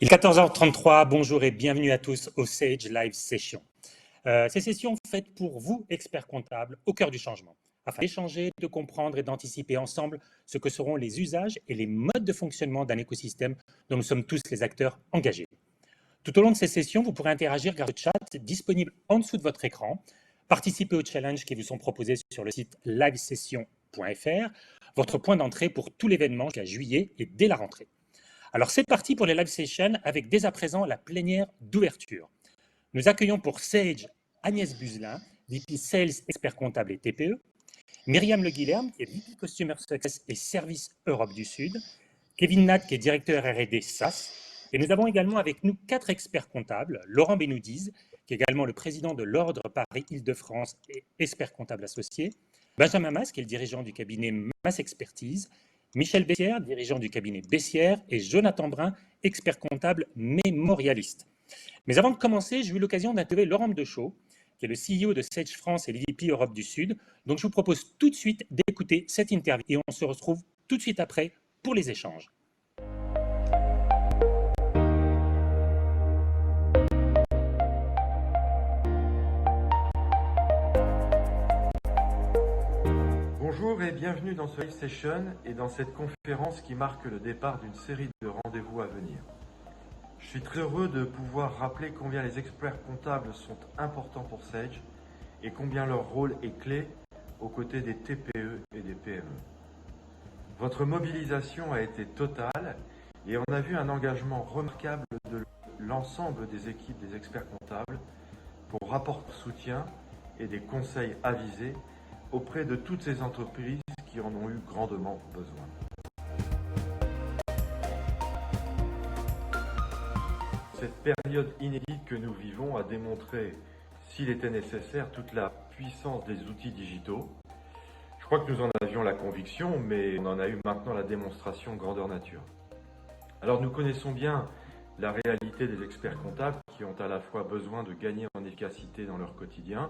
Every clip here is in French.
Il est 14h33, bonjour et bienvenue à tous au Sage Live Session. Ces sessions faites pour vous, experts comptables, au cœur du changement, afin d'échanger, de comprendre et d'anticiper ensemble ce que seront les usages et les modes de fonctionnement d'un écosystème dont nous sommes tous les acteurs engagés. Tout au long de ces sessions, vous pourrez interagir grâce au chat disponible en dessous de votre écran, participer aux challenges qui vous sont proposés sur le site livesession.fr, votre point d'entrée pour tout l'événement jusqu'à juillet et dès la rentrée. Alors c'est parti pour les live sessions avec dès à présent la plénière d'ouverture. Nous accueillons pour Sage Agnès Buzyn, VP Sales Expert Comptable et TPE, Myriam Le Guilherme, qui est VP Customer Success et Service Europe du Sud, Kevin Nat, qui est directeur R&D SAS, et nous avons également avec nous 4 experts comptables, Laurent Benoudiz, qui est également le président de l'Ordre Paris-Île-de-France et expert comptable associé, Benjamin Mas, qui est le dirigeant du cabinet Mas Expertise, Michel Bessière, dirigeant du cabinet Bessière, et Jonathan Brun, expert comptable mémorialiste. Mais avant de commencer, j'ai eu l'occasion d'interviewer Laurent Deschaux, qui est le CEO de Sage France et l'EVP Europe du Sud. Donc je vous propose tout de suite d'écouter cette interview et on se retrouve tout de suite après pour les échanges. Bonjour et bienvenue dans ce live session et dans cette conférence qui marque le départ d'une série de rendez-vous à venir. Je suis très heureux de pouvoir rappeler combien les experts comptables sont importants pour Sage et combien leur rôle est clé aux côtés des TPE et des PME. Votre mobilisation a été totale et on a vu un engagement remarquable de l'ensemble des équipes des experts comptables pour apporter soutien et des conseils avisés auprès de toutes ces entreprises qui en ont eu grandement besoin. Cette période inédite que nous vivons a démontré, s'il était nécessaire, toute la puissance des outils digitaux. Je crois que nous en avions la conviction, mais on en a eu maintenant la démonstration grandeur nature. Alors nous connaissons bien la réalité des experts comptables qui ont à la fois besoin de gagner en efficacité dans leur quotidien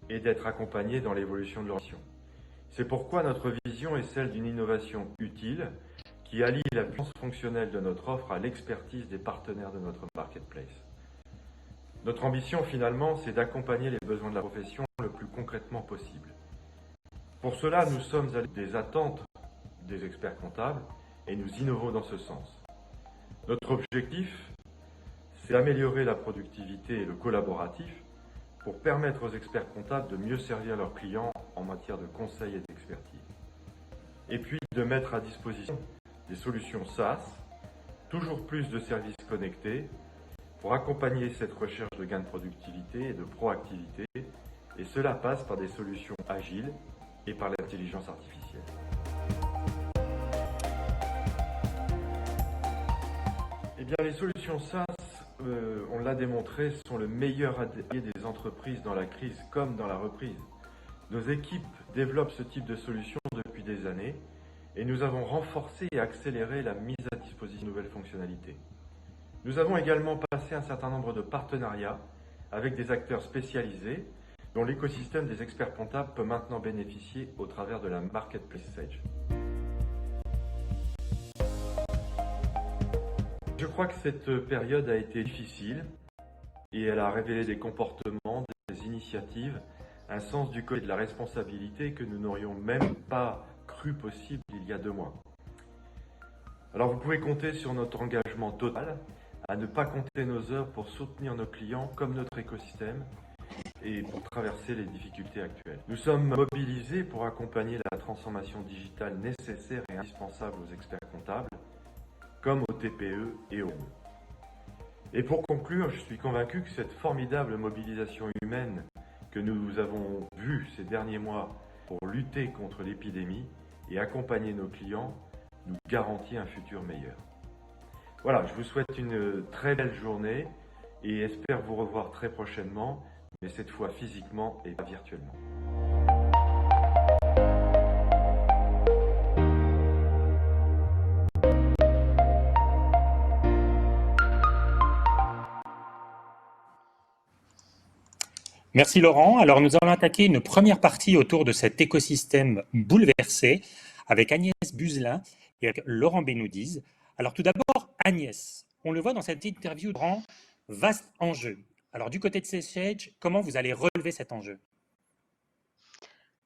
et d'être accompagnés dans l'évolution de leur mission. C'est pourquoi notre vision est celle d'une innovation utile qui allie la puissance fonctionnelle de notre offre à l'expertise des partenaires de notre marketplace. Notre ambition finalement, c'est d'accompagner les besoins de la profession le plus concrètement possible. Pour cela, nous sommes à des attentes des experts comptables et nous innovons dans ce sens. Notre objectif, c'est d'améliorer la productivité et le collaboratif pour permettre aux experts comptables de mieux servir leurs clients en matière de conseil et d'expertise. Et puis de mettre à disposition des solutions SaaS, toujours plus de services connectés, pour accompagner cette recherche de gains de productivité et de proactivité, et cela passe par des solutions agiles et par l'intelligence artificielle. Eh bien, les solutions SaaS, on l'a démontré, sont le meilleur allié des entreprises dans la crise comme dans la reprise. Nos équipes développent ce type de solutions depuis des années et nous avons renforcé et accéléré la mise à disposition de nouvelles fonctionnalités. Nous avons également passé un certain nombre de partenariats avec des acteurs spécialisés dont l'écosystème des experts comptables peut maintenant bénéficier au travers de la Marketplace Sage. Je crois que cette période a été difficile et elle a révélé des comportements, des initiatives, un sens du côté de la responsabilité que nous n'aurions même pas cru possible il y a 2 mois. Alors vous pouvez compter sur notre engagement total à ne pas compter nos heures pour soutenir nos clients comme notre écosystème et pour traverser les difficultés actuelles. Nous sommes mobilisés pour accompagner la transformation digitale nécessaire et indispensable aux experts comptables, comme aux TPE et aux PME. Et pour conclure, je suis convaincu que cette formidable mobilisation humaine que nous avons vue ces derniers mois pour lutter contre l'épidémie et accompagner nos clients nous garantit un futur meilleur. Voilà, je vous souhaite une très belle journée et espère vous revoir très prochainement, mais cette fois physiquement et pas virtuellement. Merci Laurent. Alors nous allons attaquer une première partie autour de cet écosystème bouleversé avec Agnès Buzyn et avec Laurent Benoudiz. Alors tout d'abord, Agnès, On le voit dans cette interview, grand, vaste enjeu. Alors, du côté de CSH, comment vous allez relever cet enjeu?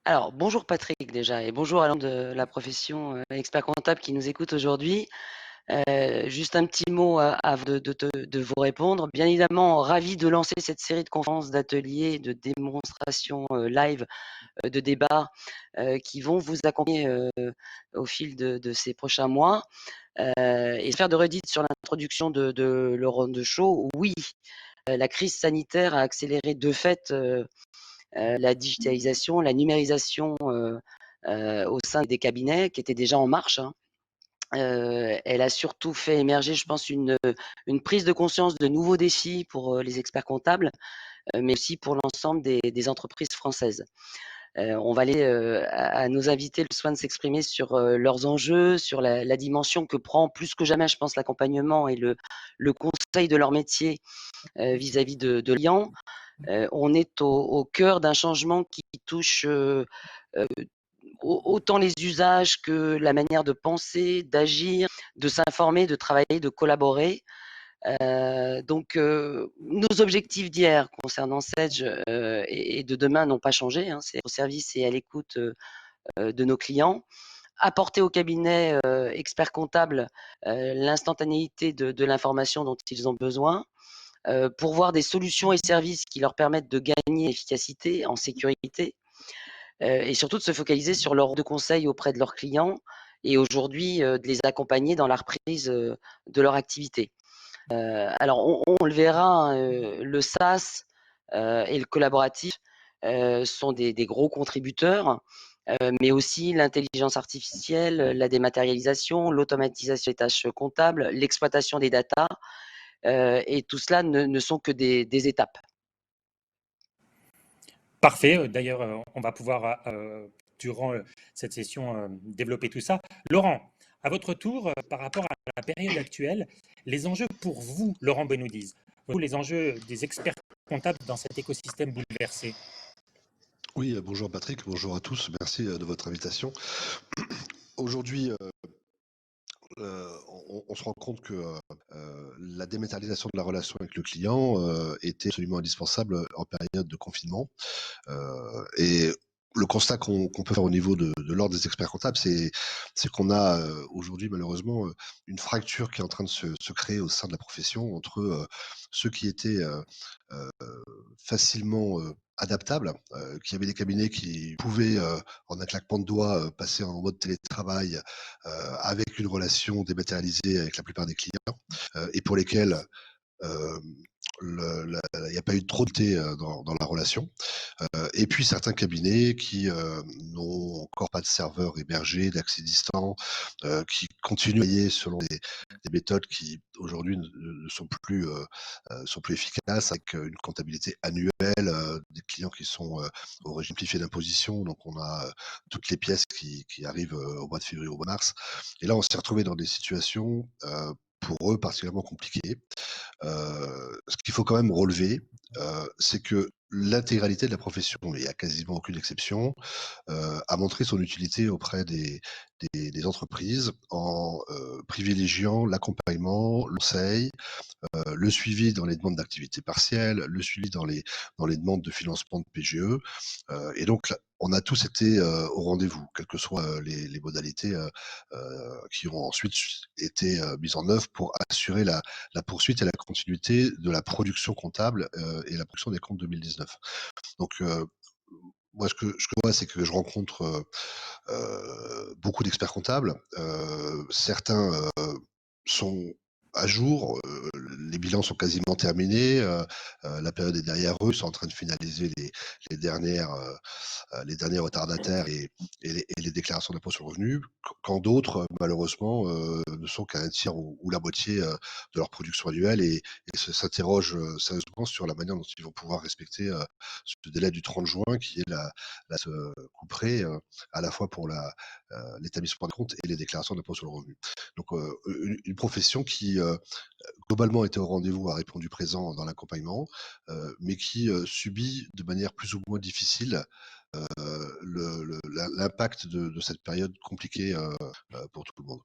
Alors, bonjour Patrick déjà, et bonjour à l'homme de la profession expert comptable qui nous écoute aujourd'hui. Juste un petit mot avant de vous répondre. Bien évidemment, ravi de lancer cette série de conférences, d'ateliers, de démonstrations live, de débats qui vont vous accompagner au fil de ces prochains mois. Et faire de redite sur l'introduction de Laurent Deschaux, oui, la crise sanitaire a accéléré de fait la digitalisation, la numérisation au sein des cabinets qui étaient déjà en marche, hein. Elle a surtout fait émerger, je pense, une prise de conscience de nouveaux défis pour les experts comptables, mais aussi pour l'ensemble des entreprises françaises. On va aller à nos invités le soin de s'exprimer sur leurs enjeux, sur la dimension que prend plus que jamais, je pense, l'accompagnement et le conseil de leur métier vis-à-vis de clients. On est au cœur d'un changement qui touche autant les usages que la manière de penser, d'agir, de s'informer, de travailler, de collaborer. Nos objectifs d'hier concernant Sedge et de demain n'ont pas changé, hein, c'est au service et à l'écoute de nos clients. Apporter au cabinet expert comptable l'instantanéité de l'information dont ils ont besoin, pourvoir des solutions et services qui leur permettent de gagner en efficacité, en sécurité, et surtout de se focaliser sur leur de conseil auprès de leurs clients et aujourd'hui de les accompagner dans la reprise de leur activité. Alors on le verra, hein, le SaaS et le collaboratif sont des gros contributeurs, mais aussi l'intelligence artificielle, la dématérialisation, l'automatisation des tâches comptables, l'exploitation des data, et tout cela ne sont que des étapes. Parfait. D'ailleurs, on va pouvoir, durant cette session, développer tout ça. Laurent, à votre tour, par rapport à la période actuelle, les enjeux pour vous, Laurent Benoudiz, vous, les enjeux des experts comptables dans cet écosystème bouleversé. Oui, bonjour Patrick, bonjour à tous, merci de votre invitation. Aujourd'hui, on se rend compte que la dématérialisation de la relation avec le client était absolument indispensable en période de confinement. Et le constat qu'on peut faire au niveau de l'ordre des experts comptables, c'est qu'on a aujourd'hui malheureusement une fracture qui est en train de se créer au sein de la profession entre ceux qui étaient euh, facilement adaptables, qui avaient des cabinets qui pouvaient en un claquement de doigts passer en mode télétravail avec une relation dématérialisée avec la plupart des clients et pour lesquels euh, il n'y a pas eu trop de thé dans la relation. Et puis certains cabinets qui n'ont encore pas de serveur hébergé, d'accès distant, qui continuent à travailler selon des méthodes qui aujourd'hui ne sont plus efficaces, avec une comptabilité annuelle, des clients qui sont au régime simplifié d'imposition. Donc on a toutes les pièces qui arrivent au mois de février, au mois de mars. Et là, on s'est retrouvé dans des situations pour eux particulièrement compliquées. Ce qu'il faut quand même relever, c'est que l'intégralité de la profession, il n'y a quasiment aucune exception, a montré son utilité auprès des entreprises en privilégiant l'accompagnement, le conseil, le suivi dans les demandes d'activité partielle, le suivi dans les demandes de financement de PGE. Et donc, là, on a tous été au rendez-vous, quelles que soient les modalités qui ont ensuite été mises en œuvre pour assurer la poursuite et la continuité de la production comptable et la production des comptes 2019. Donc, moi, ce que je vois, c'est que je rencontre beaucoup d'experts comptables. Certains sont à jour, les bilans sont quasiment terminés, la période est derrière eux, ils sont en train de finaliser les dernières, les derniers retardataires et les déclarations d'impôt sur le revenu, quand d'autres, malheureusement, ne sont qu'à un tiers ou la moitié de leur production annuelle et s'interrogent sérieusement sur la manière dont ils vont pouvoir respecter ce délai du 30 juin qui est la couperée à la fois pour l'établissement des comptes et les déclarations d'impôt sur le revenu. Donc, une profession qui, globalement, était au rendez-vous, a répondu présent dans l'accompagnement, mais qui subit de manière plus ou moins difficile l'impact de cette période compliquée pour tout le monde.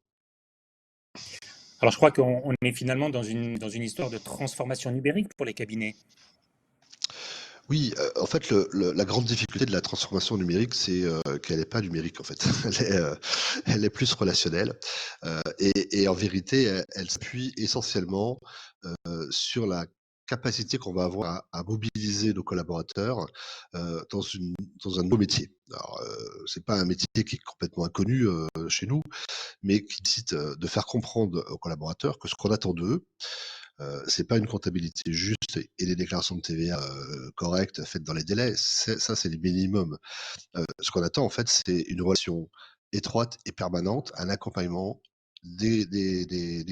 Alors, je crois qu'on est finalement dans une histoire de transformation numérique pour les cabinets. Oui, en fait, la grande difficulté de la transformation numérique, c'est qu'elle n'est pas numérique, en fait. Elle est plus relationnelle. Et en vérité, elle s'appuie essentiellement sur la capacité qu'on va avoir à mobiliser nos collaborateurs dans, dans un nouveau métier. Alors, c'est pas un métier qui est complètement inconnu chez nous, mais qui nécessite de faire comprendre aux collaborateurs que ce qu'on attend d'eux, c'est pas une comptabilité juste et des déclarations de TVA correctes faites dans les délais. Ça, c'est les minimums. Ce qu'on attend, en fait, c'est une relation étroite et permanente, un accompagnement des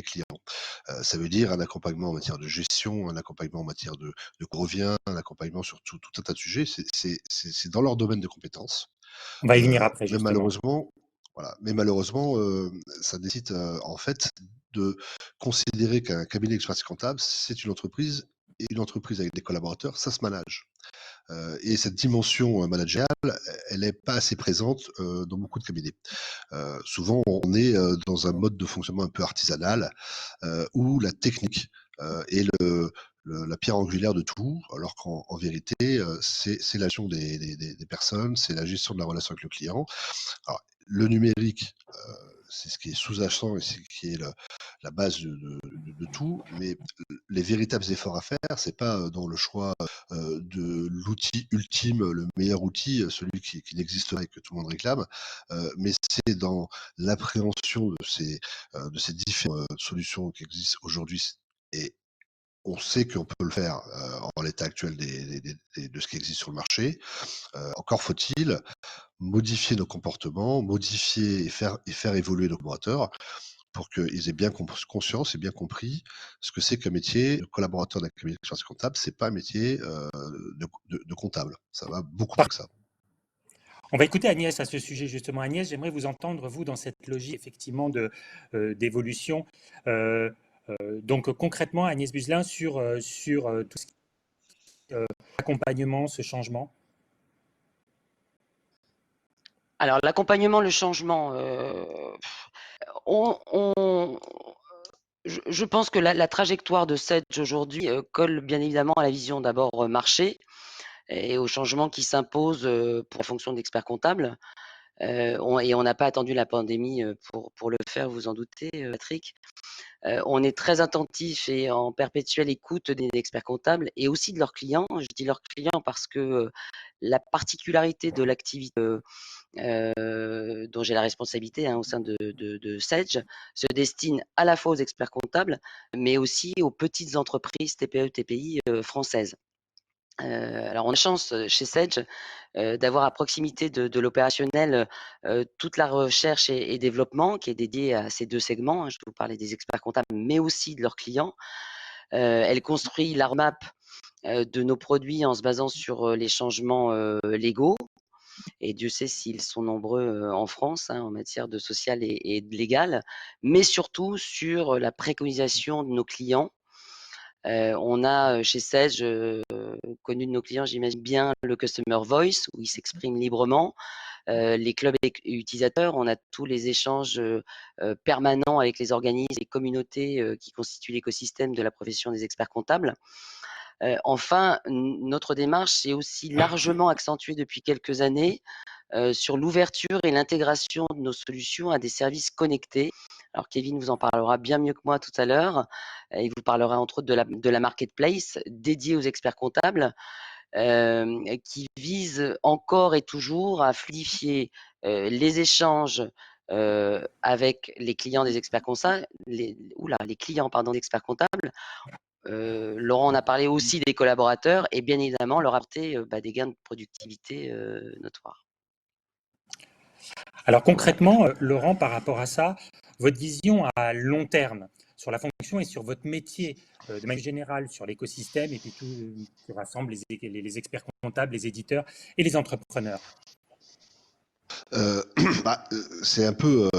clients. Ça veut dire un accompagnement en matière de gestion, un accompagnement en matière de revient, un accompagnement sur tout un tas de sujets. C'est dans leur domaine de compétences. On va y venir après, Mais justement. malheureusement, voilà, mais malheureusement, ça nécessite, en fait, de considérer qu'un cabinet d'expertise comptable, c'est une entreprise et une entreprise avec des collaborateurs, ça se manage. Et cette dimension, managériale, elle est pas assez présente, dans beaucoup de cabinets. Souvent, on est, dans un mode de fonctionnement un peu artisanal, où la technique, est la pierre angulaire de tout, alors qu'en vérité, c'est la gestion des personnes, c'est la gestion de la relation avec le client. Alors, le numérique, c'est ce qui est sous-jacent et c'est ce qui est la base de tout, mais les véritables efforts à faire, c'est pas dans le choix de l'outil ultime, le meilleur outil, celui qui n'existe pas et que tout le monde réclame, mais c'est dans l'appréhension de ces différentes solutions qui existent aujourd'hui. Et on sait qu'on peut le faire en l'état actuel de ce qui existe sur le marché. Encore faut-il modifier nos comportements, modifier et faire évoluer nos collaborateurs pour qu'ils aient bien conscience et bien compris ce que c'est qu'un métier. Le collaborateur d'un cabinet d'expertise comptable, c'est pas un métier de comptable. Ça va beaucoup plus que ça. On va écouter Agnès à ce sujet, justement. Agnès, j'aimerais vous entendre, vous, dans cette logique, effectivement, d'évolution. Euh, donc, concrètement, Agnès Buzyn, sur tout ce qui est accompagnement, ce changement. Alors l'accompagnement, le changement, on je pense que la trajectoire de Sedge aujourd'hui, colle bien évidemment à la vision d'abord, marché et aux changements qui s'imposent, pour la fonction d'expert comptable. On n'a pas attendu la pandémie, pour le faire, vous en doutez, Patrick. On est très attentif et en perpétuelle écoute des experts comptables et aussi de leurs clients. Je dis leurs clients parce que, la particularité de l'activité, dont j'ai la responsabilité, hein, au sein de Sedge, se destine à la fois aux experts comptables, mais aussi aux petites entreprises TPE, TPI, françaises. Alors on a chance, chez Sedge, d'avoir à proximité de l'opérationnel, toute la recherche et développement qui est dédiée à ces 2 segments, hein. Je vous parlais des experts comptables, mais aussi de leurs clients. Elle construit la roadmap, de nos produits en se basant sur, les changements, légaux et Dieu sait s'ils sont nombreux, en France, hein, en matière de social et de légal, mais surtout sur, la préconisation de nos clients. On a, chez Sage, connu de nos clients, j'imagine bien le Customer Voice où ils s'expriment librement, les clubs utilisateurs, on a tous les échanges, permanents avec les organismes et communautés, qui constituent l'écosystème de la profession des experts comptables. Enfin, notre démarche s'est aussi largement accentuée depuis quelques années, sur l'ouverture et l'intégration de nos solutions à des services connectés. Alors Kevin vous en parlera bien mieux que moi tout à l'heure. Il vous parlera entre autres de la marketplace dédiée aux experts comptables, qui vise encore et toujours à fluidifier, les échanges, avec les clients des experts comptables, les clients pardon d'experts comptables. Laurent en a parlé aussi des collaborateurs et bien évidemment leur apporter, des gains de productivité, notoires. Alors, concrètement, Laurent, par rapport à ça, votre vision à long terme sur la fonction et sur votre métier, de manière générale, sur l'écosystème et puis tout qui rassemble les experts comptables, les éditeurs et les entrepreneurs. C'est un peu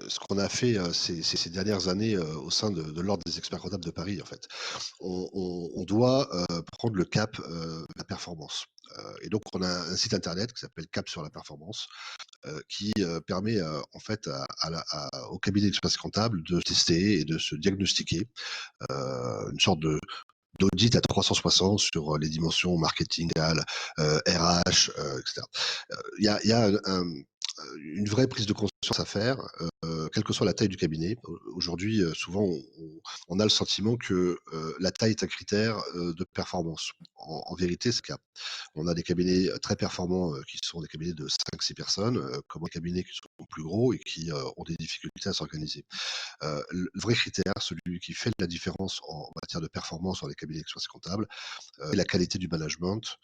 ce qu'on a fait ces dernières années au sein de l'Ordre des experts comptables de Paris, en fait. On doit prendre le cap de la performance. Et donc, on a un site internet qui s'appelle Cap sur la performance, qui permet en fait au cabinet d'expertise comptable de tester et de se diagnostiquer une sorte d'audit à 360 sur les dimensions marketing, RH, etc. Il y a une vraie prise de conscience à faire, quelle que soit la taille du cabinet. Aujourd'hui, souvent, on a le sentiment que la taille est un critère de performance. En vérité, c'est le cas. On a des cabinets très performants qui sont des cabinets de 5-6 personnes, comme des cabinets qui sont plus gros et qui ont des difficultés à s'organiser. Le vrai critère, celui qui fait la différence en matière de performance sur les cabinets d'expertise comptable, est la qualité du management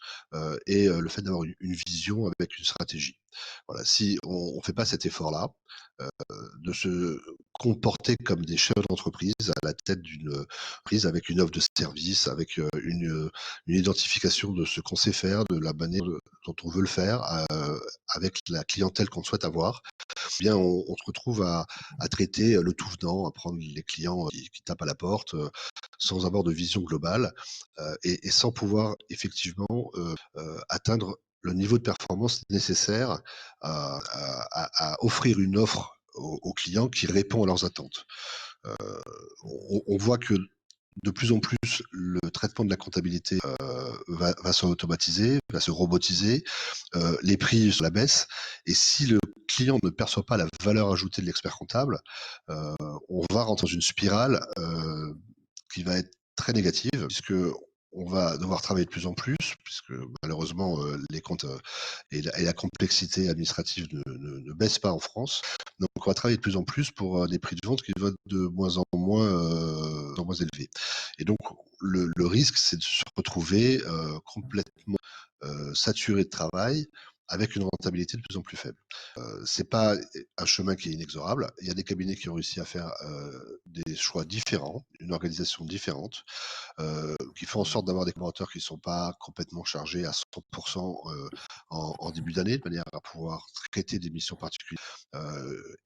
et le fait d'avoir une vision avec une stratégie. Voilà, si on ne fait pas cet effort-là, de se comporter comme des chefs d'entreprise à la tête d'une prise avec une offre de service, avec une identification de ce qu'on sait faire, de la manière dont on veut le faire, avec la clientèle qu'on souhaite avoir, eh bien on se retrouve à traiter le tout venant, à prendre les clients qui tapent à la porte, sans avoir de vision globale et sans pouvoir effectivement atteindre le niveau de performance nécessaire à offrir une offre aux clients qui répond à leurs attentes. On voit que de plus en plus, le traitement de la comptabilité va s'automatiser, va se robotiser, les prix sur la baisse. Et si le client ne perçoit pas la valeur ajoutée de l'expert comptable, on va rentrer dans une spirale qui va être très négative, puisque on va devoir travailler de plus en plus, puisque malheureusement les comptes et la complexité administrative ne baissent pas en France. Donc on va travailler de plus en plus pour des prix de vente qui vont être de moins en moins élevés. Et donc le risque, c'est de se retrouver complètement saturé de travail avec une rentabilité de plus en plus faible. C'est pas un chemin qui est inexorable. Il y a des cabinets qui ont réussi à faire des choix différents, une organisation différente, qui font en sorte d'avoir des collaborateurs qui ne sont pas complètement chargés à 100% en début d'année, de manière à pouvoir traiter des missions particulières.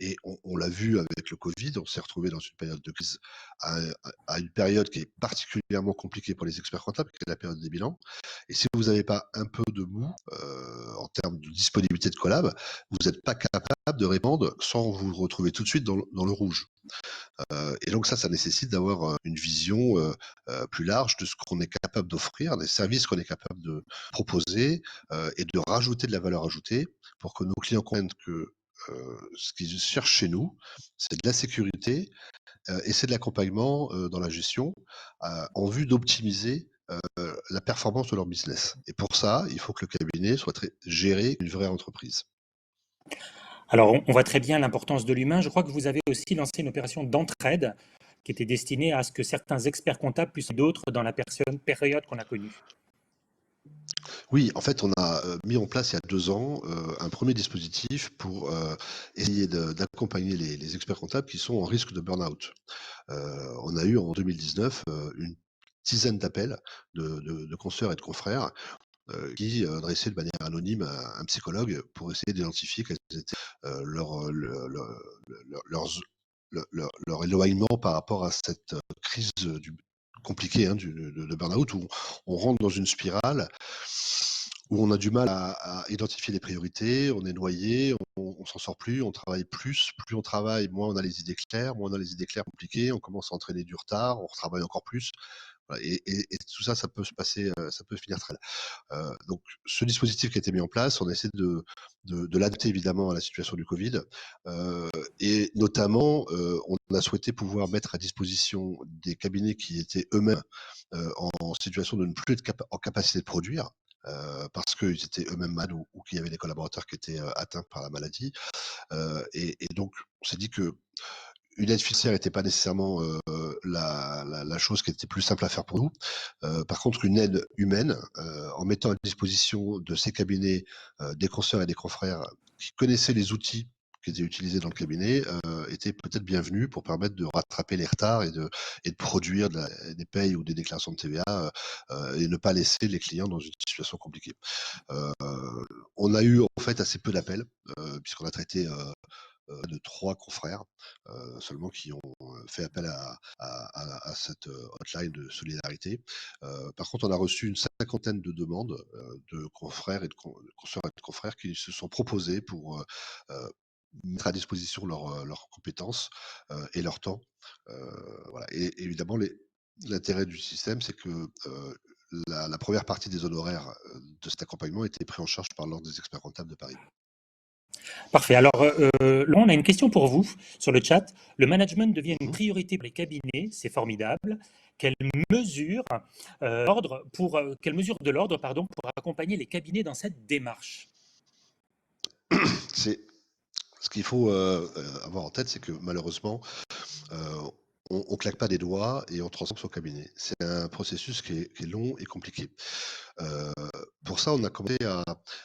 Et on l'a vu avec le Covid, on s'est retrouvé dans une période de crise, à une période qui est particulièrement compliquée pour les experts comptables, qui est la période des bilans. Et si vous n'avez pas un peu de mou en termes de disponibilité de collab, vous n'êtes pas capable de répondre sans vous retrouver tout de suite dans le rouge. Et donc ça nécessite d'avoir une vision plus large de ce qu'on est capable d'offrir, des services qu'on est capable de proposer et de rajouter de la valeur ajoutée pour que nos clients comprennent que ce qu'ils cherchent chez nous, c'est de la sécurité et c'est de l'accompagnement dans la gestion en vue d'optimiser la performance de leur business. Et pour ça, il faut que le cabinet soit géré comme une vraie entreprise. Alors, on voit très bien l'importance de l'humain. Je crois que vous avez aussi lancé une opération d'entraide qui était destinée à ce que certains experts comptables puissent aider d'autres dans la période qu'on a connue. Oui, en fait, on a mis en place il y a 2 ans un premier dispositif pour essayer d'accompagner les experts comptables qui sont en risque de burn-out. On a eu en 2019 une dizaine d'appels de consoeurs et de confrères qui adressaient de manière anonyme à un psychologue pour essayer d'identifier quels étaient leur éloignement par rapport à cette crise compliquée de burn-out où on rentre dans une spirale où on a du mal à identifier les priorités, on est noyé, on s'en sort plus, on travaille plus on travaille, moins on a les idées claires, moins on a les idées claires compliquées, on commence à entraîner du retard, on retravaille encore plus. Voilà, et tout ça, ça peut se passer, ça peut finir très mal. Donc ce dispositif qui a été mis en place, on essaie de l'adapter évidemment à la situation du Covid, et notamment, on a souhaité pouvoir mettre à disposition des cabinets qui étaient eux-mêmes en situation de ne plus être en capacité de produire, parce qu'ils étaient eux-mêmes malades ou qu'il y avait des collaborateurs qui étaient atteints par la maladie. Et donc, on s'est dit que une aide financière n'était pas nécessairement la chose qui était plus simple à faire pour nous. Par contre, une aide humaine, en mettant à disposition de ces cabinets des consoeurs et des confrères qui connaissaient les outils qui étaient utilisés dans le cabinet, était peut-être bienvenue pour permettre de rattraper les retards et de produire des payes ou des déclarations de TVA et ne pas laisser les clients dans une situation compliquée. On a eu en fait assez peu d'appels puisqu'on a traité de 3 confrères seulement qui ont fait appel à cette hotline de solidarité. Par contre, on a reçu une cinquantaine de demandes de confrères et de consoeurs et de confrères qui se sont proposés pour mettre à disposition leurs compétences et leur temps. Voilà. Et évidemment, l'intérêt du système, c'est que la première partie des honoraires de cet accompagnement était pris en charge par l'Ordre des experts comptables de Paris. Parfait. Alors, Laurent, on a une question pour vous sur le chat. Le management devient une priorité pour les cabinets, c'est formidable. Quelles mesures de l'ordre, pardon, pour accompagner les cabinets dans cette démarche? Ce qu'il faut avoir en tête, c'est que malheureusement, on ne claque pas des doigts et on transforme son cabinet. C'est un processus qui est long et compliqué. Pour ça, on a commencé à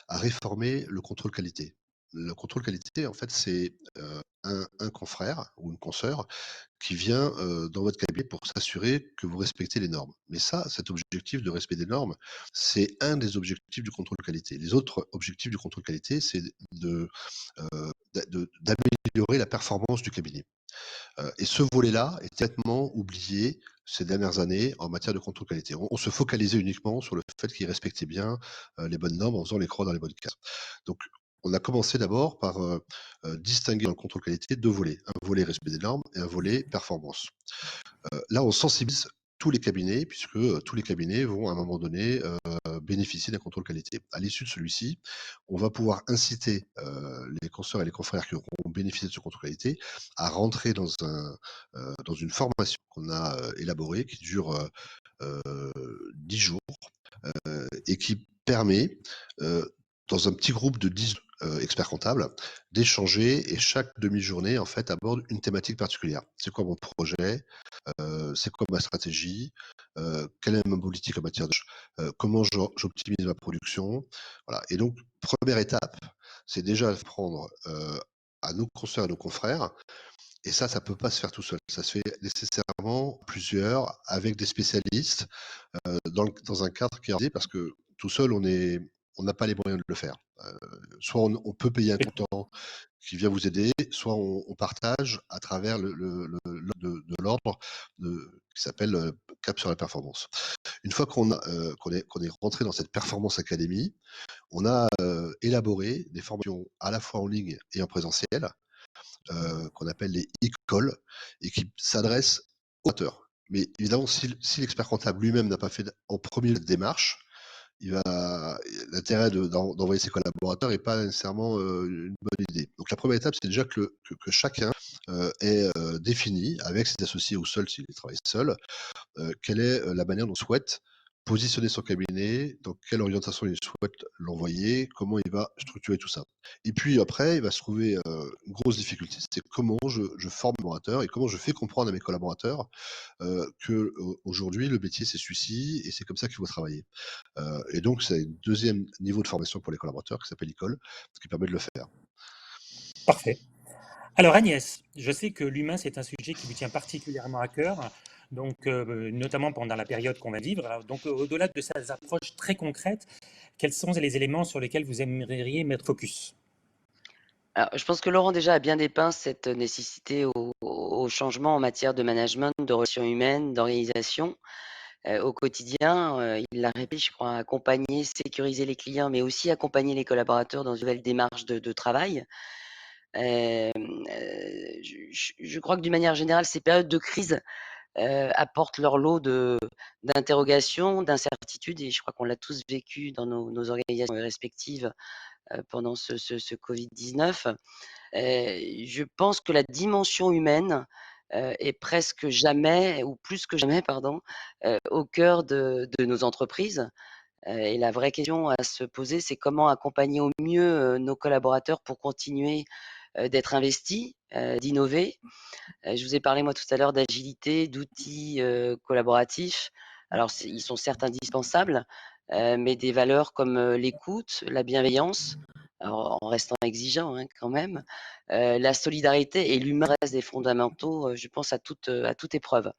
réformer le contrôle qualité. Le contrôle qualité, en fait, c'est un confrère ou une consoeur qui vient dans votre cabinet pour s'assurer que vous respectez les normes. Mais ça, cet objectif de respect des normes, c'est un des objectifs du contrôle qualité. Les autres objectifs du contrôle qualité, c'est d'améliorer la performance du cabinet. Et ce volet-là est complètement oublié ces dernières années en matière de contrôle qualité. On se focalisait uniquement sur le fait qu'ils respectaient bien les bonnes normes en faisant les croix dans les bonnes cases. Donc, on a commencé d'abord par distinguer dans le contrôle qualité 2 volets. Un volet respect des normes et un volet performance. Là, on sensibilise tous les cabinets, puisque tous les cabinets vont à un moment donné bénéficier d'un contrôle qualité. À l'issue de celui-ci, on va pouvoir inciter les consoeurs et les confrères qui auront bénéficié de ce contrôle qualité à rentrer dans une formation qu'on a élaborée, qui dure 10 jours, et qui permet, dans un petit groupe de 10 experts comptables, d'échanger, et chaque demi-journée, en fait, aborde une thématique particulière. C'est quoi mon projet? C'est quoi ma stratégie? Quelle est ma politique en matière comment j'optimise ma production? Voilà. Et donc, première étape, c'est déjà de prendre à nos consoeurs et nos confrères, et ça peut pas se faire tout seul. Ça se fait nécessairement plusieurs, avec des spécialistes, dans un cadre qui est organisé, parce que tout seul, on n'a pas les moyens de le faire. Soit on peut payer un consultant qui vient vous aider, soit on partage à travers de l'ordre qui s'appelle Cap sur la performance. Une fois qu'on est rentré dans cette Performance Academy, on a élaboré des formations à la fois en ligne et en présentiel, qu'on appelle les e-calls, et qui s'adressent aux collaborateurs. Mais évidemment, si l'expert comptable lui-même n'a pas fait en premier cette démarche, l'intérêt d'envoyer ses collaborateurs n'est pas nécessairement une bonne idée. Donc la première étape, c'est déjà que chacun ait défini, avec ses associés ou seul s'il travaille seul, quelle est la manière dont il souhaite positionner son cabinet, dans quelle orientation il souhaite l'envoyer, comment il va structurer tout ça. Et puis après, il va se trouver une grosse difficulté, c'est comment je forme mes collaborateurs et comment je fais comprendre à mes collaborateurs que aujourd'hui le métier c'est celui-ci et c'est comme ça qu'il faut travailler. Et donc c'est un deuxième niveau de formation pour les collaborateurs qui s'appelle l'école, ce qui permet de le faire. Parfait. Alors Agnès, je sais que l'humain, c'est un sujet qui vous tient particulièrement à cœur, donc, notamment pendant la période qu'on va vivre. Alors, donc, au-delà de ces approches très concrètes, quels sont les éléments sur lesquels vous aimeriez mettre focus? Alors, je pense que Laurent déjà a bien dépeint cette nécessité au changement en matière de management, de relations humaines, d'organisation au quotidien. Il l'a répété, je crois, accompagner, sécuriser les clients, mais aussi accompagner les collaborateurs dans une nouvelle démarche de travail. Je crois que d'une manière générale, ces périodes de crise apportent leur lot d'interrogations, d'incertitudes, et je crois qu'on l'a tous vécu dans nos organisations respectives pendant ce Covid-19. Je pense que la dimension humaine est presque jamais, ou plus que jamais, pardon, au cœur de nos entreprises. Et la vraie question à se poser, c'est comment accompagner au mieux nos collaborateurs pour continuer d'être investis, d'innover. Je vous ai parlé moi tout à l'heure d'agilité, d'outils collaboratifs. Alors ils sont certes indispensables, mais des valeurs comme l'écoute, la bienveillance, alors en restant exigeant hein, quand même, la solidarité et l'humain restent des fondamentaux, je pense à toute épreuve.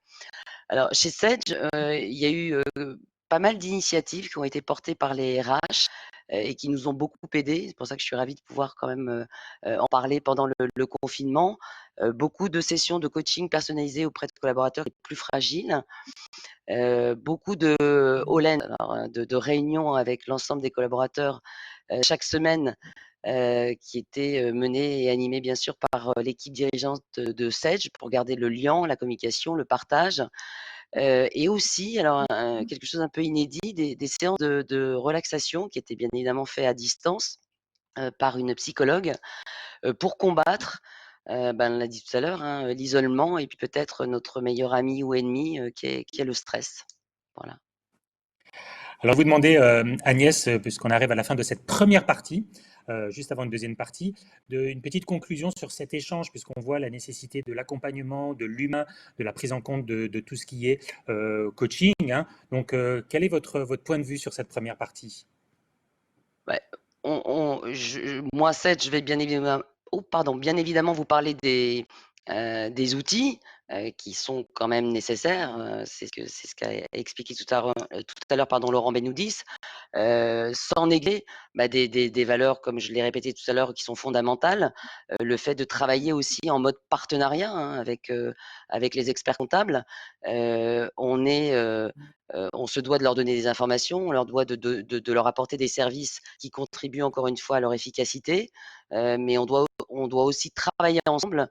Alors chez Sage, il y a eu pas mal d'initiatives qui ont été portées par les RH, et qui nous ont beaucoup aidés. C'est pour ça que je suis ravie de pouvoir quand même en parler pendant le confinement. Beaucoup de sessions de coaching personnalisées auprès de collaborateurs les plus fragiles. Beaucoup de all-in, alors, de réunions avec l'ensemble des collaborateurs chaque semaine qui étaient menées et animées bien sûr par l'équipe dirigeante de Sage pour garder le lien, la communication, le partage. Et aussi, alors quelque chose un peu inédit, des séances de relaxation qui étaient bien évidemment faites à distance par une psychologue pour combattre, on l'a dit tout à l'heure, hein, l'isolement et puis peut-être notre meilleur ami ou ennemi qui est le stress. Voilà. Alors, vous demandez, Agnès, puisqu'on arrive à la fin de cette première partie, juste avant une deuxième partie, une petite conclusion sur cet échange, puisqu'on voit la nécessité de l'accompagnement, de l'humain, de la prise en compte de tout ce qui est coaching, hein. Donc, quel est votre point de vue sur cette première partie? Ouais, moi, Seth, je vais bien évidemment vous parler des outils qui sont quand même nécessaires. C'est ce qu'a expliqué tout à l'heure, pardon, Laurent Benoudis. Sans négliger des valeurs, comme je l'ai répété tout à l'heure, qui sont fondamentales. Le fait de travailler aussi en mode partenariat, hein, avec les experts comptables. On se doit de leur donner des informations, on leur doit de leur apporter des services qui contribuent encore une fois à leur efficacité, mais on doit aussi travailler ensemble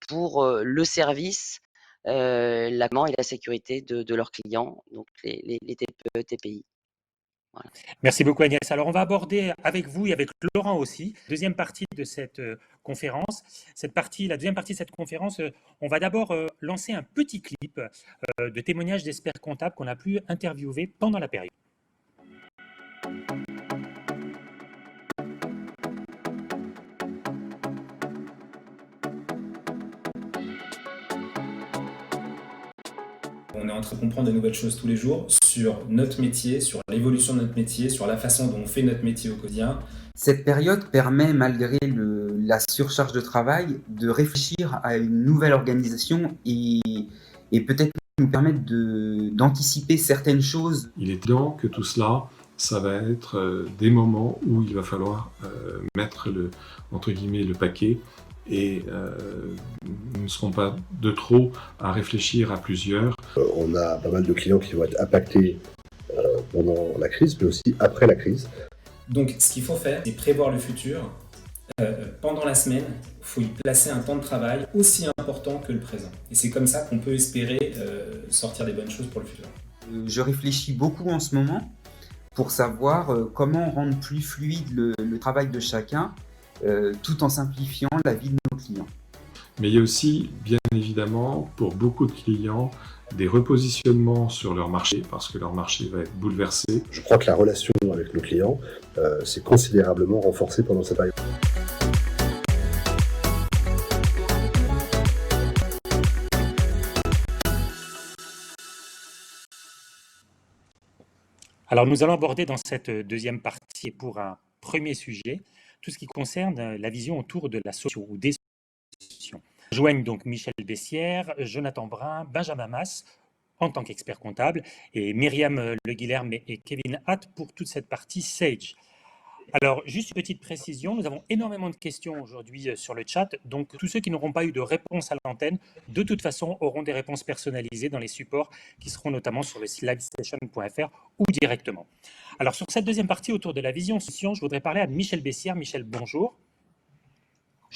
pour le service, l'agrément et la sécurité de leurs clients, donc les TPE, TPI. Voilà. Merci beaucoup, Agnès. Alors, on va aborder avec vous et avec Laurent aussi, deuxième partie de cette conférence. La deuxième partie de cette conférence, on va d'abord lancer un petit clip de témoignages d'experts comptables qu'on a pu interviewer pendant la période. On est en train de comprendre de nouvelles choses tous les jours sur notre métier, sur l'évolution de notre métier, sur la façon dont on fait notre métier au quotidien. Cette période permet, malgré la surcharge de travail, de réfléchir à une nouvelle organisation et peut-être nous permettre d'anticiper certaines choses. Il est évident que tout cela, ça va être des moments où il va falloir mettre entre guillemets, le paquet. Et nous ne serons pas de trop à réfléchir à plusieurs. On a pas mal de clients qui vont être impactés pendant la crise, mais aussi après la crise. Donc ce qu'il faut faire, c'est prévoir le futur. Pendant la semaine, il faut y placer un temps de travail aussi important que le présent. Et c'est comme ça qu'on peut espérer sortir des bonnes choses pour le futur. Je réfléchis beaucoup en ce moment pour savoir comment rendre plus fluide le travail de chacun, tout en simplifiant la vie de nos clients. Mais il y a aussi, bien évidemment, pour beaucoup de clients, des repositionnements sur leur marché, parce que leur marché va être bouleversé. Je crois que la relation avec nos clients s'est considérablement renforcée pendant cette période. Alors, nous allons aborder dans cette deuxième partie, pour un premier sujet, tout ce qui concerne la vision autour de la solution ou des solutions. Joignent donc Michel Bessières, Jonathan Brun, Benjamin Mas en tant qu'expert comptable et Myriam Le Guilherme et Kevin Hatt pour toute cette partie Sage. Alors, juste une petite précision, nous avons énormément de questions aujourd'hui sur le chat, donc tous ceux qui n'auront pas eu de réponse à l'antenne, de toute façon, auront des réponses personnalisées dans les supports qui seront notamment sur le site livesession.fr ou directement. Alors, sur cette deuxième partie autour de la vision solution, je voudrais parler à Michel Bessières. Michel, bonjour.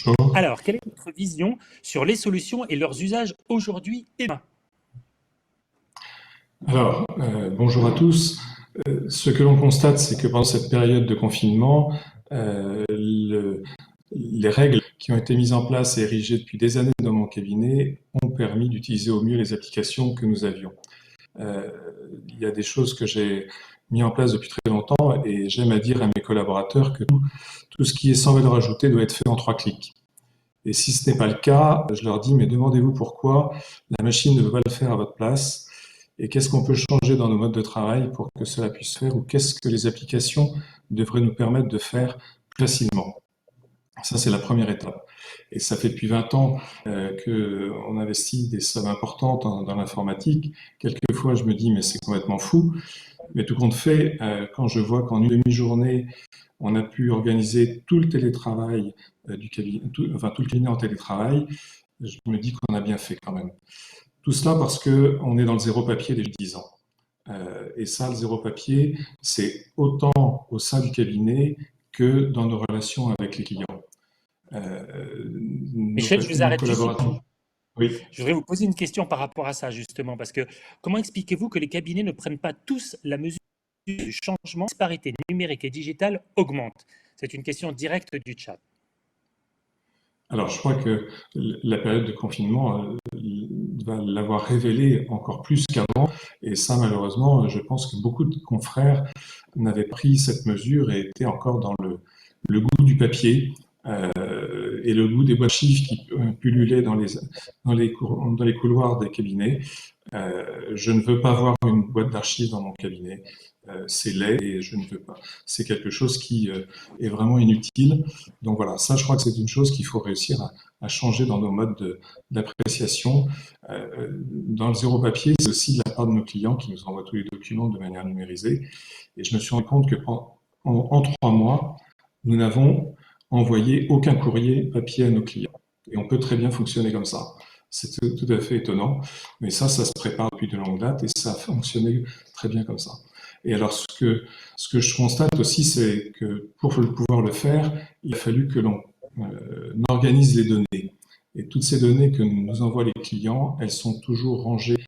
Bonjour. Alors, quelle est votre vision sur les solutions et leurs usages aujourd'hui et demain ? Alors, bonjour à tous. Ce que l'on constate, c'est que pendant cette période de confinement, les règles qui ont été mises en place et érigées depuis des années dans mon cabinet ont permis d'utiliser au mieux les applications que nous avions. Il y a des choses que j'ai mis en place depuis très longtemps et j'aime à dire à mes collaborateurs que tout ce qui est sans valeur ajoutée doit être fait en 3 clics. Et si ce n'est pas le cas, je leur dis, mais demandez-vous pourquoi la machine ne veut pas le faire à votre place. Et qu'est-ce qu'on peut changer dans nos modes de travail pour que cela puisse faire, ou qu'est-ce que les applications devraient nous permettre de faire plus facilement. Ça, c'est la première étape. Et ça fait depuis 20 ans qu'on investit des sommes importantes dans l'informatique. Quelquefois, je me dis, mais c'est complètement fou. Mais tout compte fait, quand je vois qu'en une demi-journée, on a pu organiser tout le télétravail du cabinet, tout le cabinet en télétravail, je me dis qu'on a bien fait quand même. Tout cela parce qu'on est dans le zéro papier depuis 10 ans. Et ça, le zéro papier, c'est autant au sein du cabinet que dans nos relations avec les clients. Michel, je vous Nos arrête juste. collaborateurs. Oui. Je voudrais vous poser une question par rapport à ça, justement, parce que comment expliquez-vous que les cabinets ne prennent pas tous la mesure du changement, la disparité numérique et digitale augmente? C'est une question directe du chat. Alors, je crois que la période de confinement va l'avoir révélé encore plus qu'avant. Et ça, malheureusement, je pense que beaucoup de confrères n'avaient pris cette mesure et étaient encore dans le goût du papier et le goût des boîtes chiffres qui pullulaient dans les couloirs des cabinets. Je ne veux pas voir une boîte d'archives dans mon cabinet. C'est laid et je ne veux pas. C'est quelque chose qui est vraiment inutile. Donc voilà, ça, je crois que c'est une chose qu'il faut réussir à changer dans nos modes d'appréciation. Dans le zéro papier, c'est aussi de la part de nos clients qui nous envoient tous les documents de manière numérisée. Et je me suis rendu compte que en 3 mois, nous n'avons envoyé aucun courrier papier à nos clients. Et on peut très bien fonctionner comme ça. C'est tout à fait étonnant, mais ça se prépare depuis de longues dates et ça a fonctionné très bien comme ça. Et alors, ce que je constate aussi, c'est que pour pouvoir le faire, il a fallu que l'on organise les données. Et toutes ces données que nous envoient les clients, elles sont toujours rangées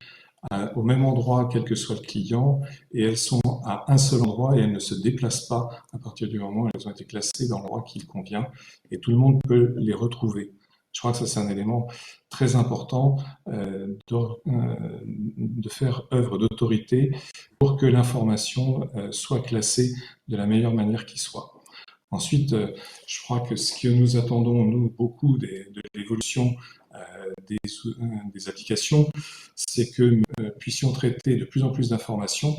au même endroit, quel que soit le client, et elles sont à un seul endroit et elles ne se déplacent pas à partir du moment où elles ont été classées dans l'endroit qui convient, et tout le monde peut les retrouver. Je crois que ça, c'est un élément très important de faire œuvre d'autorité pour que l'information soit classée de la meilleure manière qui soit. Ensuite, je crois que ce que nous attendons, nous, beaucoup de l'évolution des applications, c'est que nous puissions traiter de plus en plus d'informations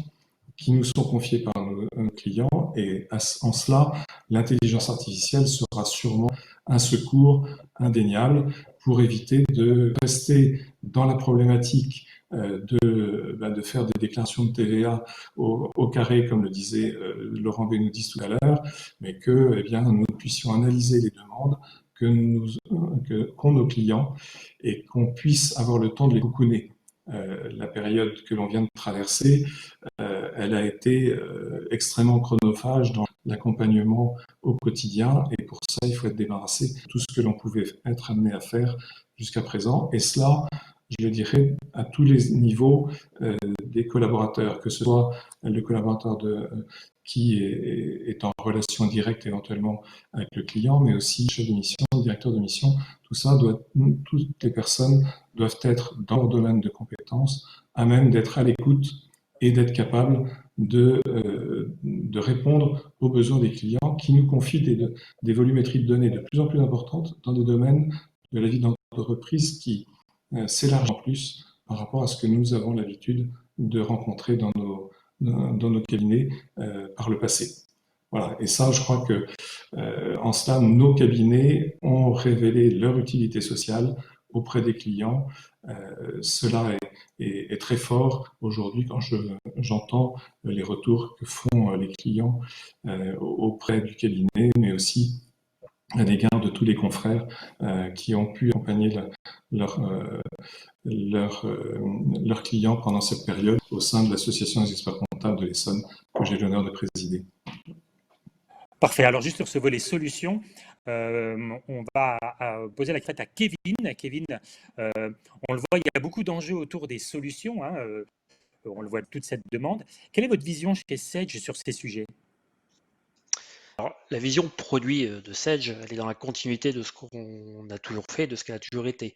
qui nous sont confiées par nos clients, et en cela, l'intelligence artificielle sera sûrement un secours indéniable pour éviter de rester dans la problématique de faire des déclarations de TVA au carré, comme le disait Laurent Benoudis tout à l'heure, mais que nous puissions analyser les demandes qu'ont nos clients et qu'on puisse avoir le temps de les cocooner. La période que l'on vient de traverser, elle a été extrêmement chronophage dans l'accompagnement au quotidien, et pour ça, il faut être débarrassé de tout ce que l'on pouvait être amené à faire jusqu'à présent, et cela, je le dirais, à tous les niveaux des collaborateurs, que ce soit le collaborateur qui est en relation directe éventuellement avec le client, mais aussi chef de mission, directeur de mission. Tout ça, toutes les personnes doivent être dans leur domaine de compétences, à même d'être à l'écoute et d'être capables de répondre aux besoins des clients qui nous confient des volumétries de données de plus en plus importantes dans des domaines de la vie d'entreprise qui s'élargissent en plus par rapport à ce que nous avons l'habitude de rencontrer dans nos cabinets par le passé. Voilà. Et ça, je crois que en cela, nos cabinets ont révélé leur utilité sociale auprès des clients. Cela est très fort aujourd'hui quand j'entends les retours que font les clients auprès du cabinet, mais aussi à l'égard de tous les confrères qui ont pu accompagner leurs clients pendant cette période au sein de l'Association des experts comptables de l'Essonne, que j'ai l'honneur de présider. Parfait. Alors, juste sur ce volet solutions, on va poser la question à Kevin. Kevin, on le voit, il y a beaucoup d'enjeux autour des solutions. On le voit, toute cette demande. Quelle est votre vision chez Sage sur ces sujets? Alors, la vision produit de Sage, elle est dans la continuité de ce qu'on a toujours fait, de ce qu'elle a toujours été.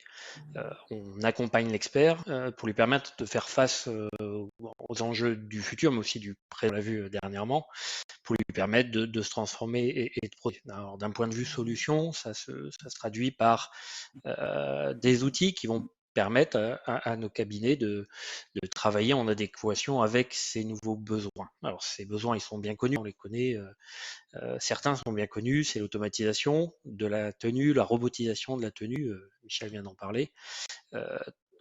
On accompagne l'expert pour lui permettre de faire face aux enjeux du futur, mais aussi du présent, on l'a vu dernièrement, pour lui permettre de se transformer et de produire. Alors, d'un point de vue solution, ça se traduit par des outils qui vont permettre à nos cabinets de travailler en adéquation avec ces nouveaux besoins. Alors, ces besoins, ils sont bien connus, on les connaît. Certains sont bien connus, c'est l'automatisation de la tenue, la robotisation de la tenue, Michel vient d'en parler.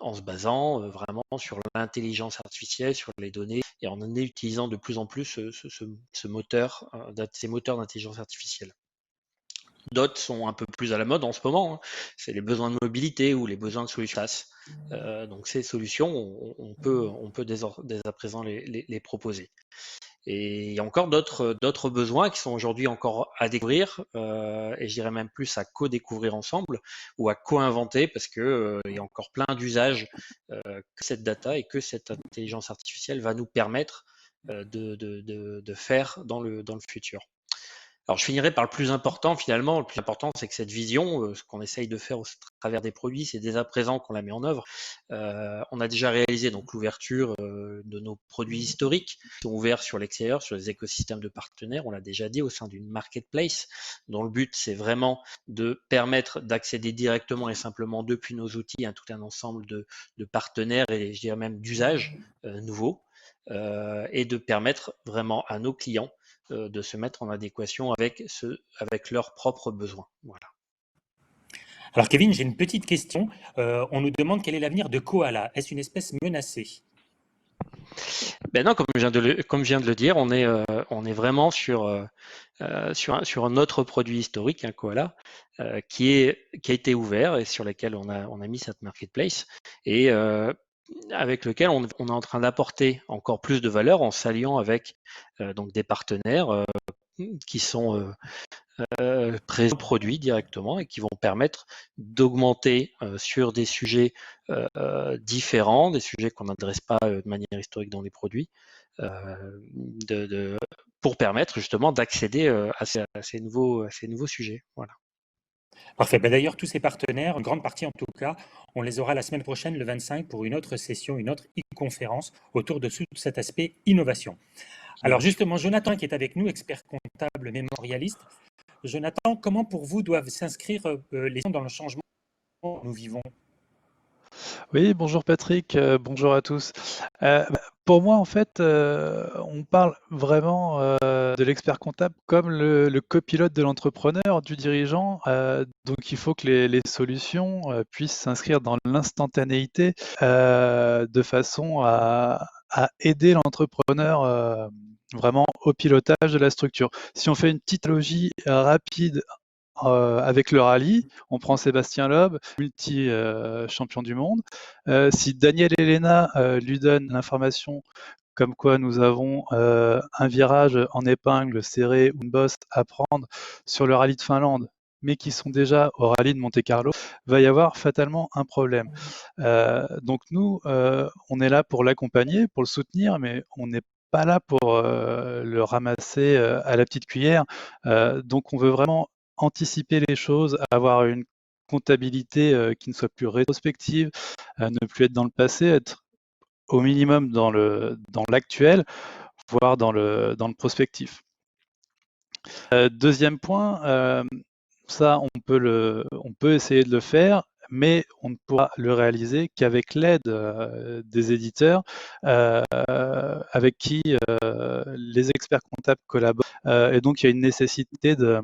en se basant vraiment sur l'intelligence artificielle, sur les données, et en utilisant de plus en plus ces moteurs d'intelligence artificielle. D'autres sont un peu plus à la mode en ce moment, hein. C'est les besoins de mobilité ou les besoins de solutions SaaS. Donc ces solutions, on peut dès à présent les proposer. Et il y a encore d'autres besoins qui sont aujourd'hui encore à découvrir, et je dirais même plus à co-découvrir ensemble ou à co-inventer, parce que il y a encore plein d'usages que cette data et que cette intelligence artificielle va nous permettre de faire dans le futur. Alors, je finirai par le plus important, finalement. Le plus important, c'est que cette vision, ce qu'on essaye de faire au travers des produits, c'est dès à présent qu'on la met en œuvre. On a déjà réalisé donc l'ouverture de nos produits historiques, qui sont ouverts sur l'extérieur, sur les écosystèmes de partenaires, on l'a déjà dit, au sein d'une marketplace, dont le but, c'est vraiment de permettre d'accéder directement et simplement depuis nos outils à tout un ensemble de partenaires et je dirais même d'usages nouveaux, et de permettre vraiment à nos clients de se mettre en adéquation avec leurs propres besoins. Voilà. Alors Kevin, j'ai une petite question. On nous demande quel est l'avenir de Koala. Est-ce une espèce menacée? Ben non, comme je viens de le dire, on est vraiment sur un autre produit historique, un Koala, qui a été ouvert et sur lequel on a mis cette marketplace, et avec lequel on est en train d'apporter encore plus de valeur en s'alliant avec donc des partenaires qui sont présents produits directement et qui vont permettre d'augmenter sur des sujets différents, des sujets qu'on n'adresse pas de manière historique dans les produits, pour permettre justement d'accéder à ces nouveaux sujets. Voilà. Parfait. Ben d'ailleurs, tous ces partenaires, une grande partie en tout cas, on les aura la semaine prochaine, le 25, pour une autre session, une autre e-conférence autour de tout cet aspect innovation. Alors justement, Jonathan qui est avec nous, expert comptable mémorialiste. Jonathan, comment pour vous doivent s'inscrire les gens dans le changement que nous vivons? Oui, bonjour Patrick, bonjour à tous. Pour moi, en fait, on parle vraiment de l'expert comptable comme le copilote de l'entrepreneur, du dirigeant. Donc, il faut que les solutions puissent s'inscrire dans l'instantanéité de façon à aider l'entrepreneur vraiment au pilotage de la structure. Si on fait une petite logie rapide avec le rallye, on prend Sébastien Loeb, multi-champion du monde. Si Daniel Elena lui donne l'information comme quoi nous avons un virage en épingle serré ou une bosse à prendre sur le rallye de Finlande, mais qui sont déjà au rallye de Monte-Carlo, va y avoir fatalement un problème. Donc nous, on est là pour l'accompagner, pour le soutenir, mais on n'est pas là pour le ramasser à la petite cuillère. Donc on veut vraiment anticiper les choses, avoir une comptabilité qui ne soit plus rétrospective, ne plus être dans le passé, être au minimum dans l'actuel, voire dans le prospectif. Deuxième point, ça on peut essayer de le faire, mais on ne pourra le réaliser qu'avec l'aide des éditeurs avec qui les experts comptables collaborent. Et donc il y a une nécessité de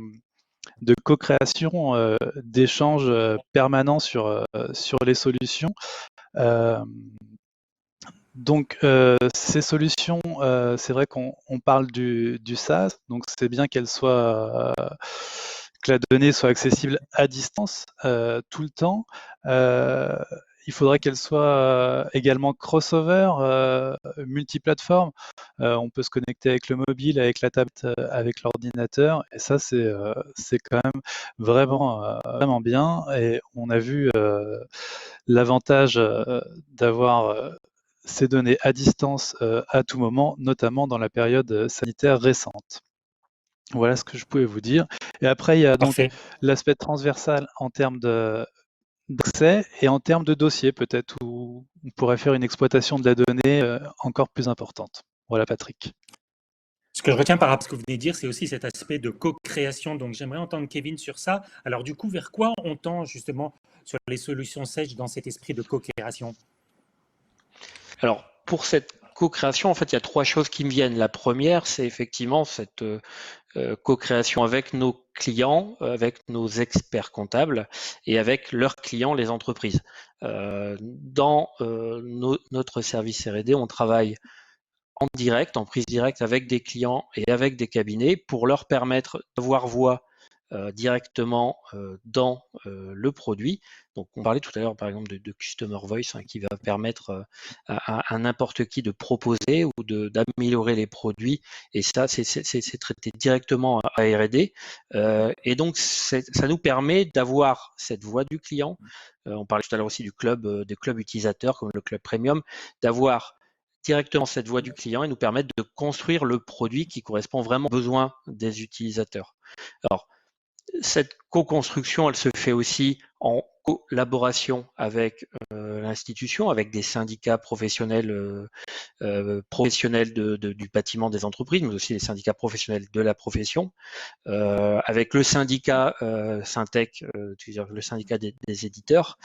co-création, d'échanges permanents sur les solutions. Donc ces solutions, c'est vrai qu'on parle du SaaS, donc c'est bien que la donnée soit accessible à distance tout le temps. Il faudrait qu'elle soit également crossover, multiplateforme. On peut se connecter avec le mobile, avec la tablette, avec l'ordinateur, et ça c'est quand même vraiment bien. Et on a vu l'avantage d'avoir ces données à distance à tout moment, notamment dans la période sanitaire récente. Voilà ce que je pouvais vous dire. Et après, il y a donc l'aspect transversal en termes d'accès et en termes de dossier, peut-être, où on pourrait faire une exploitation de la donnée encore plus importante. Voilà, Patrick. Ce que je retiens par rapport à ce que vous venez de dire, c'est aussi cet aspect de co-création. Donc, j'aimerais entendre Kevin sur ça. Alors, du coup, vers quoi on tend justement sur les solutions Sage dans cet esprit de co-création? Alors, pour cette co-création, en fait, il y a 3 choses qui me viennent. La première, c'est effectivement cette co-création avec nos clients, avec nos experts comptables et avec leurs clients, les entreprises. Dans notre service R&D, on travaille en direct, en prise directe avec des clients et avec des cabinets pour leur permettre d'avoir voix directement dans le produit. Donc, on parlait tout à l'heure, par exemple, de Customer Voice, qui va permettre à n'importe qui de proposer ou d'améliorer les produits. Et ça, c'est traité directement à R&D. Et donc, ça nous permet d'avoir cette voix du client. On parlait tout à l'heure aussi des clubs utilisateurs, comme le club premium, d'avoir directement cette voix du client et nous permettre de construire le produit qui correspond vraiment aux besoins des utilisateurs. Alors, cette co-construction, elle se fait aussi en collaboration avec l'institution, avec des syndicats professionnels, du bâtiment des entreprises, mais aussi les syndicats professionnels de la profession, avec le syndicat Syntec, le syndicat des éditeurs.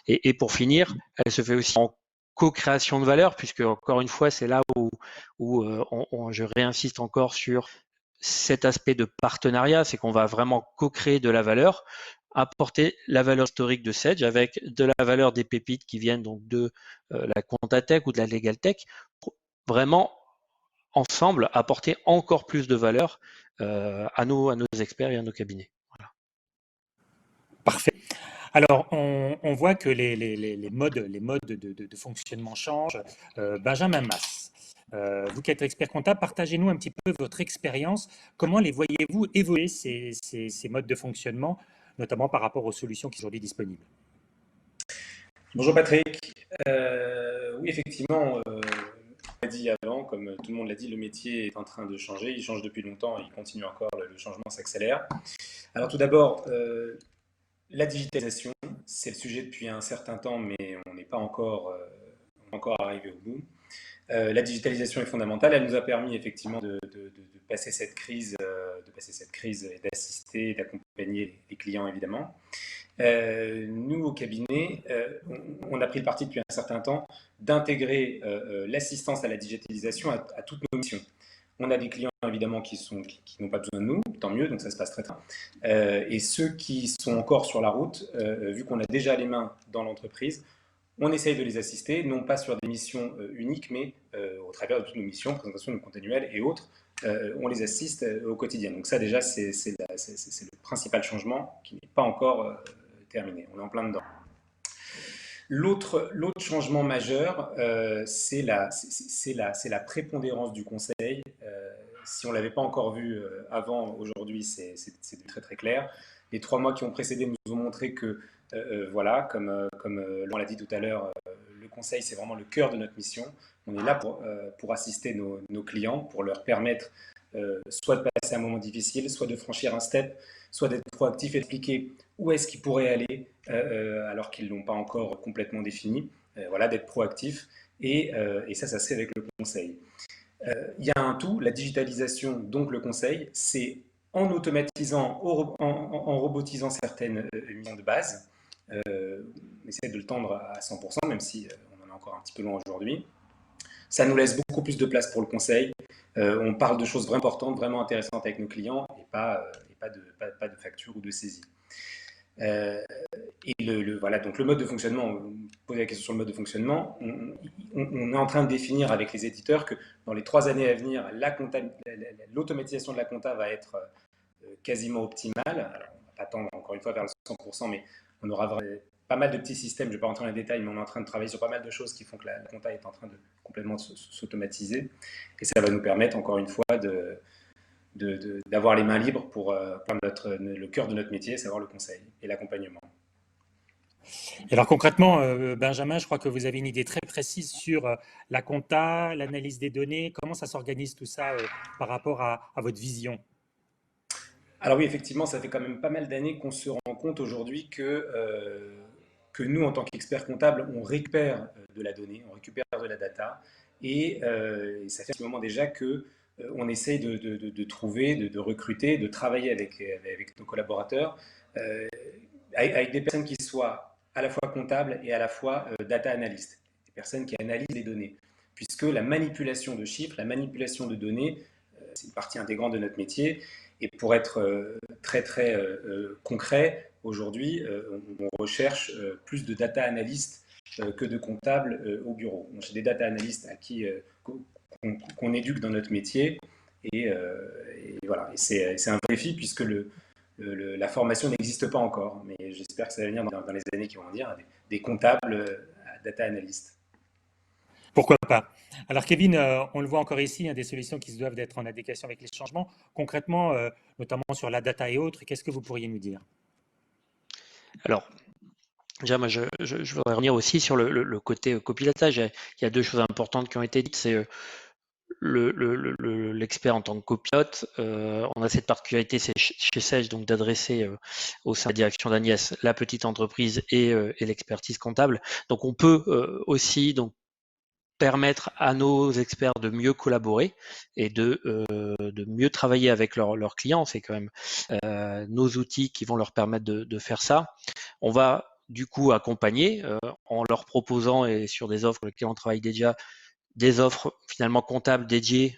Et pour finir, elle se fait aussi en co-création de valeur, puisque encore une fois, c'est là où je réinsiste encore sur cet aspect de partenariat, c'est qu'on va vraiment co-créer de la valeur, apporter la valeur historique de Sedge avec de la valeur des pépites qui viennent donc de la Comptatech ou de la LegalTech, pour vraiment ensemble apporter encore plus de valeur à nos experts et à nos cabinets. Voilà. Parfait. Alors, on voit que les modes de fonctionnement changent. Benjamin Mas, vous qui êtes expert comptable, partagez-nous un petit peu votre expérience. Comment les voyez-vous évoluer ces modes de fonctionnement, notamment par rapport aux solutions qui sont aujourd'hui disponibles? Bonjour Patrick. Oui, effectivement, on l'a dit avant, comme tout le monde l'a dit, le métier est en train de changer. Il change depuis longtemps et il continue encore, le changement s'accélère. Alors tout d'abord, la digitalisation, c'est le sujet depuis un certain temps, mais on n'est pas encore arrivé au bout. La digitalisation est fondamentale. Elle nous a permis effectivement de passer cette crise, et d'assister, d'accompagner les clients évidemment. Nous, au cabinet, on a pris le parti depuis un certain temps d'intégrer l'assistance à la digitalisation à toutes nos missions. On a des clients évidemment qui n'ont pas besoin de nous, tant mieux, donc ça se passe très bien. Et ceux qui sont encore sur la route, vu qu'on a déjà les mains dans l'entreprise, on essaye de les assister, non pas sur des missions uniques, mais au travers de toutes nos missions, présentation de compte annuel et autres, on les assiste au quotidien. Donc ça déjà, c'est le principal changement qui n'est pas encore terminé. On est en plein dedans. L'autre changement majeur, c'est la prépondérance du conseil. Si on ne l'avait pas encore vu avant, aujourd'hui, c'est très très clair. Les 3 mois qui ont précédé nous ont montré que, voilà, comme Laurent l'a dit tout à l'heure, le conseil, c'est vraiment le cœur de notre mission. On est là pour assister nos clients, pour leur permettre soit de passer un moment difficile, soit de franchir un step, soit d'être proactif et d'expliquer où est-ce qu'ils pourraient aller alors qu'ils ne l'ont pas encore complètement défini. Voilà, d'être proactif et ça se fait avec le conseil. Il y a un tout, la digitalisation, donc le conseil, c'est en automatisant, en robotisant certaines missions de base. On essaie de le tendre à 100%, même si on en est encore un petit peu loin aujourd'hui. Ça nous laisse beaucoup plus de place pour le conseil. On parle de choses vraiment importantes, vraiment intéressantes avec nos clients et pas de facture ou de saisie. Voilà, donc le mode de fonctionnement, vous me posez la question sur le mode de fonctionnement, on est en train de définir avec les éditeurs que dans les 3 années à venir, l'automatisation de la compta va être quasiment optimale. Alors, on ne va pas tendre encore une fois vers le 100%, mais on aura pas mal de petits systèmes, je ne vais pas rentrer dans les détails, mais on est en train de travailler sur pas mal de choses qui font que la compta est en train de complètement s'automatiser. Et ça va nous permettre, encore une fois, d'avoir les mains libres pour le cœur de notre métier, savoir le conseil et l'accompagnement. Alors concrètement, Benjamin, je crois que vous avez une idée très précise sur la compta, l'analyse des données. Comment ça s'organise tout ça par rapport à votre vision? Alors oui, effectivement, ça fait quand même pas mal d'années qu'on se rend compte aujourd'hui que nous, en tant qu'experts comptables, on récupère de la donnée, on récupère de la data, et ça fait un petit moment déjà qu'on essaye de trouver, de recruter, de travailler avec nos collaborateurs, avec des personnes qui soient à la fois comptables et à la fois data analystes, des personnes qui analysent les données. puisque la manipulation de chiffres, la manipulation de données, c'est une partie intégrante de notre métier. Et pour être très concret, aujourd'hui, on recherche plus de data analystes que de comptables au bureau. Donc, j'ai des data analystes qu'on éduque dans notre métier. Et voilà, et c'est un vrai défi puisque la formation n'existe pas encore. Mais j'espère que ça va venir dans les années qui vont venir, des comptables data analystes. Pourquoi pas? Alors Kevin, on le voit encore ici, des solutions qui se doivent d'être en adéquation avec les changements. Concrètement, notamment sur la data et autres, qu'est-ce que vous pourriez nous dire? Alors, déjà, moi, je voudrais revenir aussi sur le côté copilotage. Il y a deux choses importantes qui ont été dites. C'est l'expert en tant que copilote. On a cette particularité chez Sage, donc d'adresser au sein de la direction d'Agnès la petite entreprise et l'expertise comptable. Donc on peut aussi permettre à nos experts de mieux collaborer et de mieux travailler avec leurs clients. C'est quand même nos outils qui vont leur permettre de faire ça. On va du coup accompagner en leur proposant, et sur des offres sur lesquelles on travaille déjà, des offres finalement comptables dédiées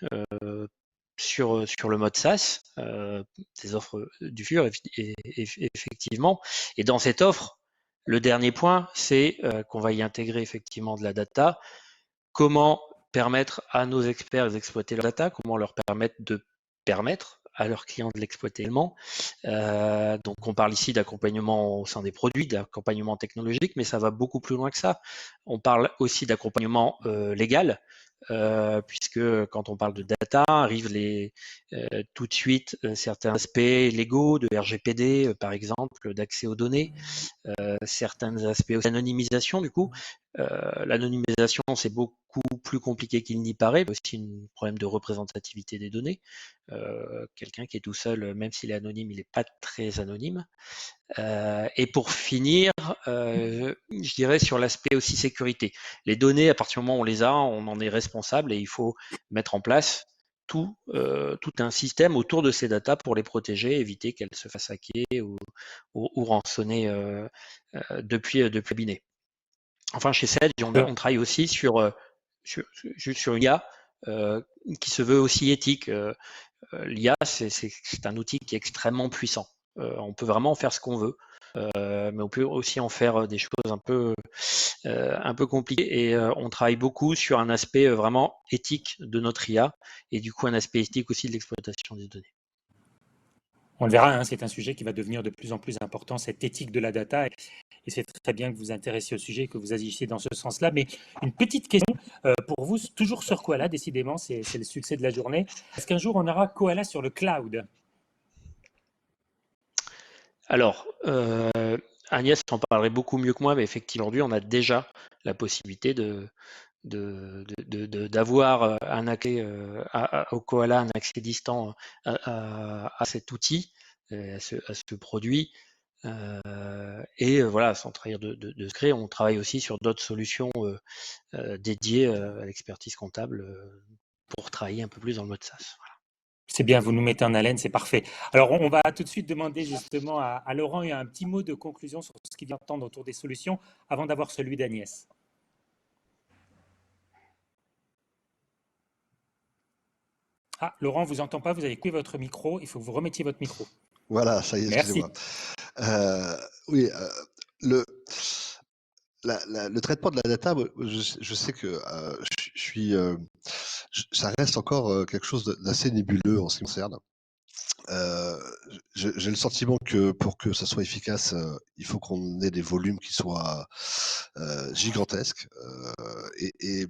sur le mode SaaS, des offres du futur effectivement. Et dans cette offre, le dernier point, c'est qu'on va y intégrer effectivement de la data. Comment permettre à nos experts d'exploiter leur data, comment leur permettre de permettre à leurs clients de l'exploiter également. Donc on parle ici d'accompagnement au sein des produits, d'accompagnement technologique, mais ça va beaucoup plus loin que ça. On parle aussi d'accompagnement légal, puisque quand on parle de data, arrivent tout de suite certains aspects légaux de RGPD, par exemple, d'accès aux données, certains aspects aussi d'anonymisation du coup. L'anonymisation, c'est beaucoup plus compliqué qu'il n'y paraît, mais aussi un problème de représentativité des données. Quelqu'un qui est tout seul, même s'il est anonyme, il n'est pas très anonyme. Et pour finir, je dirais sur l'aspect aussi sécurité. Les données, à partir du moment où on les a, on en est responsable et il faut mettre en place tout un système autour de ces datas pour les protéger, éviter qu'elles se fassent hacker ou rançonner depuis le cabinet. Enfin, chez Sage, on travaille aussi sur une IA qui se veut aussi éthique. L'IA, c'est un outil qui est extrêmement puissant. On peut vraiment en faire ce qu'on veut, mais on peut aussi en faire des choses un peu compliquées. Et on travaille beaucoup sur un aspect vraiment éthique de notre IA et du coup un aspect éthique aussi de l'exploitation des données. On le verra, c'est un sujet qui va devenir de plus en plus important, cette éthique de la data. Et c'est très bien que vous vous intéressiez au sujet, que vous agissiez dans ce sens-là. Mais une petite question pour vous, toujours sur Koala, décidément, c'est le succès de la journée. Est-ce qu'un jour, on aura Koala sur le cloud? Alors, Agnès en parlerait beaucoup mieux que moi, mais effectivement, aujourd'hui, on a déjà la possibilité d'avoir un accès au Koala, un accès distant à cet outil, à ce produit. Et voilà, sans trahir de secret, on travaille aussi sur d'autres solutions dédiées à l'expertise comptable pour travailler un peu plus dans le mode SaaS. Voilà. C'est bien, vous nous mettez en haleine, c'est parfait. Alors, on va tout de suite demander justement à Laurent un petit mot de conclusion sur ce qu'il vient d'entendre autour des solutions avant d'avoir celui d'Agnès. Ah, Laurent, vous entend pas, vous avez coupé votre micro, il faut que vous remettiez votre micro. Voilà, ça y est, Merci. excusez-moi. Oui, le traitement de la data, je sais que ça reste encore quelque chose d'assez nébuleux en ce qui me concerne. J'ai le sentiment que pour que ça soit efficace, il faut qu'on ait des volumes qui soient gigantesques. Et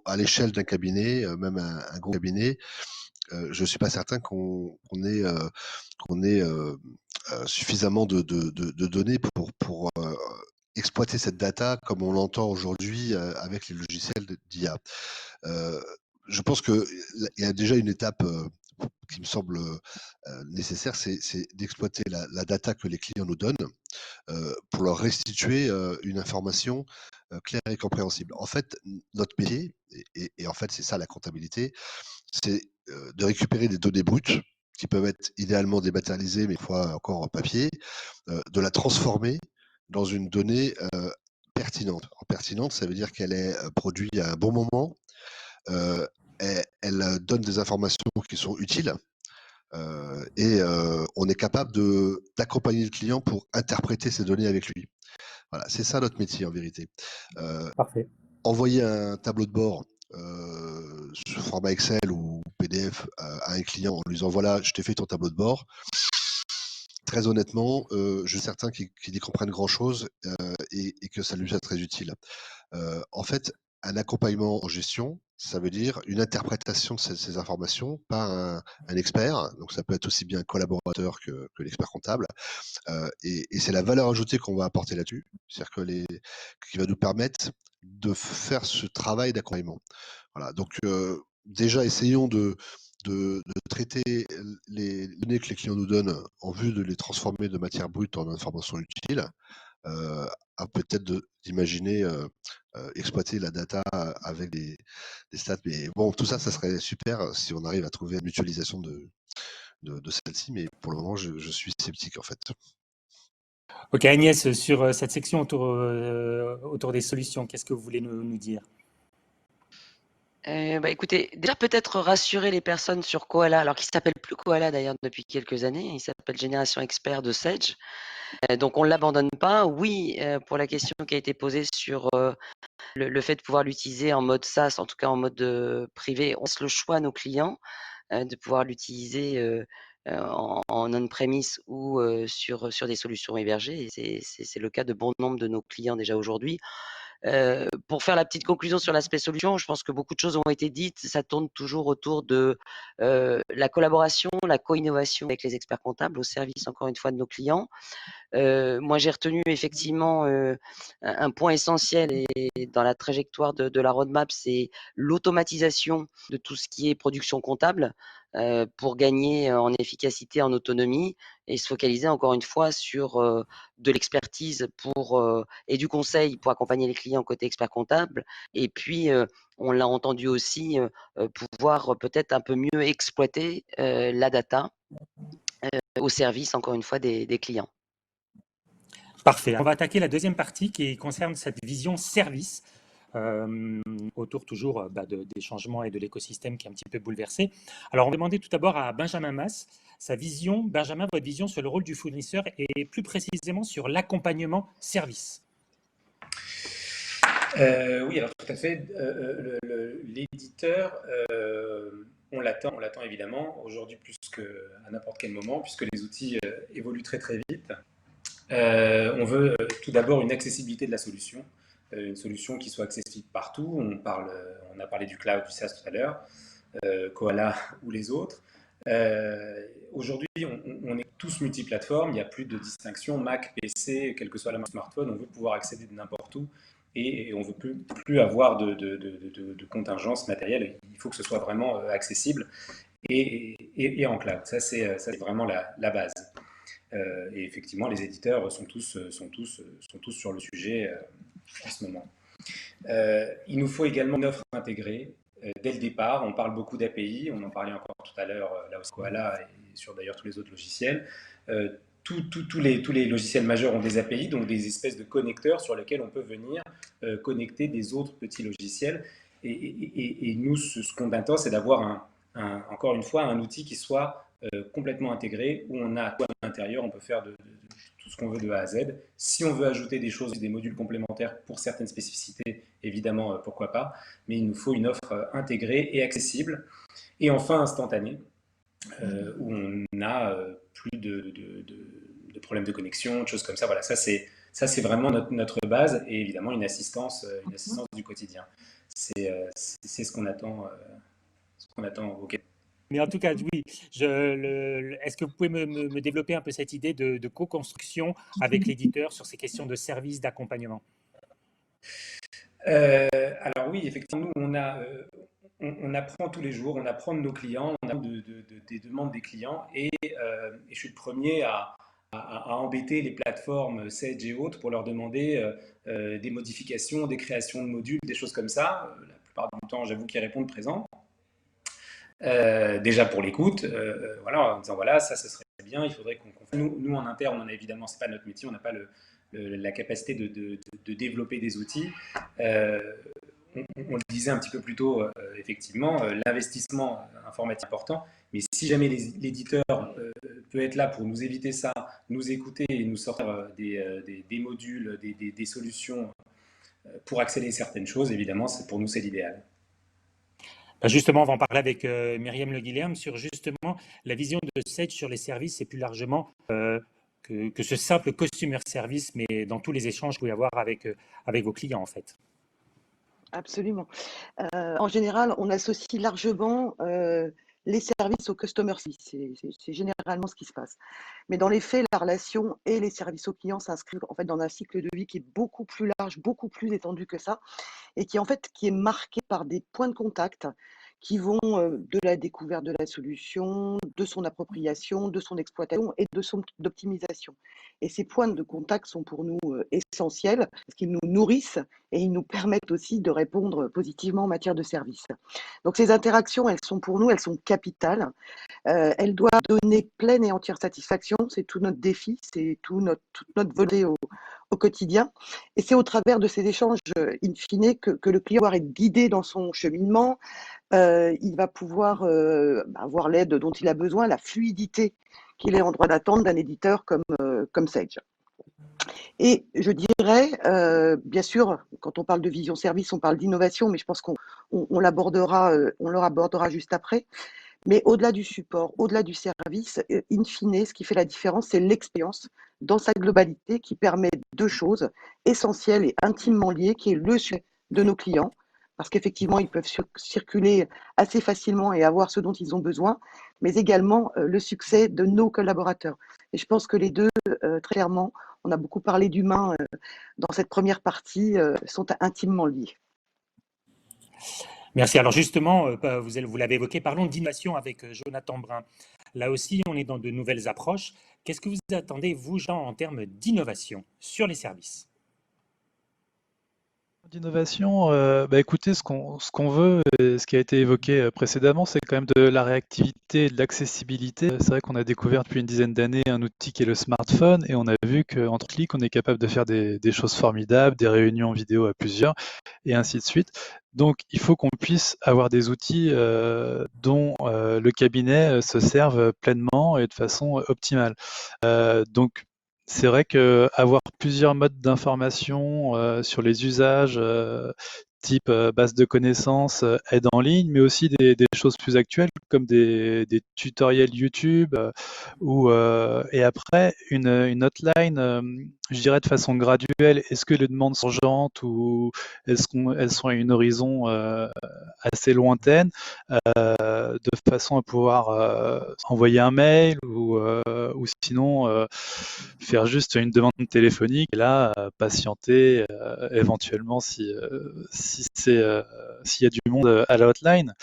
à l'échelle d'un cabinet, même un gros cabinet, je ne suis pas certain qu'on ait suffisamment de données pour exploiter cette data comme on l'entend aujourd'hui avec les logiciels d'IA. Je pense qu'il y a déjà une étape qui me semble nécessaire, c'est d'exploiter la data que les clients nous donnent pour leur restituer une information claire et compréhensible. En fait, notre métier, et en fait c'est ça la comptabilité, c'est de récupérer des données brutes qui peuvent être idéalement dématérialisées, mais parfois encore en papier, de la transformer dans une donnée pertinente. Pertinente, ça veut dire qu'elle est produite à un bon moment, elle donne des informations qui sont utiles. Et on est capable d'accompagner le client pour interpréter ces données avec lui. Voilà, c'est ça notre métier en vérité. Parfait. Envoyer un tableau de bord sous format Excel ou PDF à un client en lui disant voilà, je t'ai fait ton tableau de bord. Très honnêtement, je suis certain qu'il y comprenne grand-chose et que ça lui soit très utile. En fait, un accompagnement en gestion, ça veut dire une interprétation de ces informations par un expert. Donc, ça peut être aussi bien un collaborateur que l'expert comptable. Et c'est la valeur ajoutée qu'on va apporter là-dessus. C'est-à-dire qui va nous permettre de faire ce travail d'accompagnement. Voilà. Donc, déjà, essayons de traiter les données que les clients nous donnent en vue de les transformer de matière brute en informations utiles. À peut-être d'imaginer exploiter la data avec des stats. Mais bon, tout ça, ça serait super si on arrive à trouver une mutualisation de celle-ci. Mais pour le moment, je suis sceptique en fait. Ok, Agnès, sur cette section autour des solutions, qu'est-ce que vous voulez nous dire? Écoutez, déjà peut-être rassurer les personnes sur Koala, alors qu'il s'appelle plus Koala d'ailleurs depuis quelques années, il s'appelle Génération Expert de Sage. Donc on ne l'abandonne pas. Oui, pour la question qui a été posée sur le fait de pouvoir l'utiliser en mode SaaS, en tout cas en mode privé, on laisse le choix à nos clients de pouvoir l'utiliser en on-premise ou sur des solutions hébergées. Et c'est le cas de bon nombre de nos clients déjà aujourd'hui. Pour faire la petite conclusion sur l'aspect solution, je pense que beaucoup de choses ont été dites. Ça tourne toujours autour de la collaboration, la co-innovation avec les experts comptables au service, encore une fois, de nos clients. Moi, j'ai retenu effectivement un point essentiel et dans la trajectoire de la roadmap, c'est l'automatisation de tout ce qui est production comptable pour gagner en efficacité, en autonomie et se focaliser encore une fois sur de l'expertise et du conseil pour accompagner les clients côté expert comptable. Et puis, on l'a entendu aussi, pouvoir peut-être un peu mieux exploiter la data au service, encore une fois, des clients. Parfait. On va attaquer la deuxième partie qui concerne cette vision service autour toujours des changements et de l'écosystème qui est un petit peu bouleversé. Alors, on va demander tout d'abord à Benjamin Mas sa vision. Benjamin, votre vision sur le rôle du fournisseur et plus précisément sur l'accompagnement service. Oui, alors tout à fait. L'éditeur, on l'attend évidemment aujourd'hui plus qu'à n'importe quel moment, puisque les outils évoluent très très vite. On veut tout d'abord une accessibilité de la solution, une solution qui soit accessible partout. On a parlé du cloud, du SaaS tout à l'heure, Koala ou les autres. Aujourd'hui, on est tous multiplateformes, il n'y a plus de distinction, Mac, PC, quel que soit la marque smartphone, on veut pouvoir accéder de n'importe où et on ne veut plus avoir de contingence matérielle. Il faut que ce soit vraiment accessible et en cloud. Ça, c'est vraiment la base. Et effectivement, les éditeurs sont tous sur le sujet en ce moment. Il nous faut également une offre intégrée dès le départ. On parle beaucoup d'API, on en parlait encore tout à l'heure, là aussi Koala et sur d'ailleurs tous les autres logiciels. Tous les logiciels majeurs ont des API, donc des espèces de connecteurs sur lesquels on peut venir connecter des autres petits logiciels. Et nous, ce qu'on attend, c'est d'avoir encore une fois un outil qui soit complètement intégré, où on a tout à l'intérieur, on peut faire tout ce qu'on veut de A à Z. Si on veut ajouter des choses, des modules complémentaires pour certaines spécificités, évidemment, pourquoi pas, mais il nous faut une offre intégrée et accessible, et enfin instantanée, où on n'a plus de problèmes de connexion, de choses comme ça. Voilà, ça c'est vraiment notre base, et évidemment une assistance du quotidien. C'est ce qu'on attend, ok. Mais en tout cas, oui, est-ce que vous pouvez me développer un peu cette idée de co-construction avec l'éditeur sur ces questions de service, d'accompagnement? Alors oui, effectivement, nous, on apprend tous les jours, on apprend de nos clients, on apprend des demandes des clients, et je suis le premier à embêter les plateformes Sage et autres pour leur demander des modifications, des créations de modules, des choses comme ça. La plupart du temps, j'avoue qu'ils répondent présent. Déjà pour l'écoute, voilà, en disant voilà, ça ce serait bien, il faudrait qu'on fasse. Nous en interne, on a évidemment, c'est pas notre métier, on n'a pas la capacité de développer des outils. on le disait un petit peu plus tôt, effectivement, l'investissement informatique est important, mais si jamais l'éditeur peut être là pour nous éviter ça, nous écouter et nous sortir des modules, des solutions pour accélérer certaines choses, évidemment, pour nous, c'est l'idéal. Justement, on va en parler avec Myriam Le Guilherme sur justement la vision de Sage sur les services et plus largement que ce simple customer service, mais dans tous les échanges que vous pouvez avoir avec vos clients, en fait. Absolument. En général, on associe largement les services au customer service. C'est généralement ce qui se passe. Mais dans les faits, la relation et les services aux clients s'inscrivent en fait dans un cycle de vie qui est beaucoup plus large, beaucoup plus étendu que ça, et qui est marqué par des points de contact qui vont de la découverte de la solution, de son appropriation, de son exploitation et de son optimisation. Et ces points de contact sont pour nous essentiels parce qu'ils nous nourrissent et ils nous permettent aussi de répondre positivement en matière de service. Donc ces interactions, elles sont pour nous, elles sont capitales. Elles doivent donner pleine et entière satisfaction. C'est tout notre défi, c'est toute notre volonté au quotidien. Et c'est au travers de ces échanges, in fine, que le client va être guidé dans son cheminement. Il va pouvoir avoir l'aide dont il a besoin, la fluidité qu'il est en droit d'attendre d'un éditeur comme Sage. Et je dirais, bien sûr, quand on parle de vision service, on parle d'innovation, mais je pense qu'on l'abordera juste après. Mais au-delà du support, au-delà du service, in fine, ce qui fait la différence, c'est l'expérience dans sa globalité qui permet deux choses essentielles et intimement liées, qui est le succès de nos clients, parce qu'effectivement, ils peuvent circuler assez facilement et avoir ce dont ils ont besoin, mais également le succès de nos collaborateurs. Et je pense que les deux, très clairement, on a beaucoup parlé d'humain dans cette première partie, sont intimement liés. Merci. Alors justement, vous l'avez évoqué, parlons d'innovation avec Jonathan Brun. Là aussi, on est dans de nouvelles approches. Qu'est-ce que vous attendez, vous, Jean, en termes d'innovation sur les services ? D'innovation, écoutez, ce qu'on veut, et ce qui a été évoqué précédemment, c'est quand même de la réactivité et de l'accessibilité. C'est vrai qu'on a découvert depuis une dizaine d'années un outil qui est le smartphone, et on a vu qu'entre clics, on est capable de faire des choses formidables, des réunions vidéo à plusieurs, et ainsi de suite. Donc, il faut qu'on puisse avoir des outils dont le cabinet se serve pleinement et de façon optimale. Donc, c'est vrai qu'avoir plusieurs modes d'information sur les usages, type base de connaissances, aide en ligne, mais aussi des choses plus actuelles comme des tutoriels YouTube et après une hotline, je dirais de façon graduelle. Est-ce que les demandes sont urgentes ou est-ce qu'elles sont à une horizon assez lointaine, de façon à pouvoir envoyer un mail ou sinon faire juste une demande téléphonique et là patienter éventuellement s'il y a du monde à la hotline.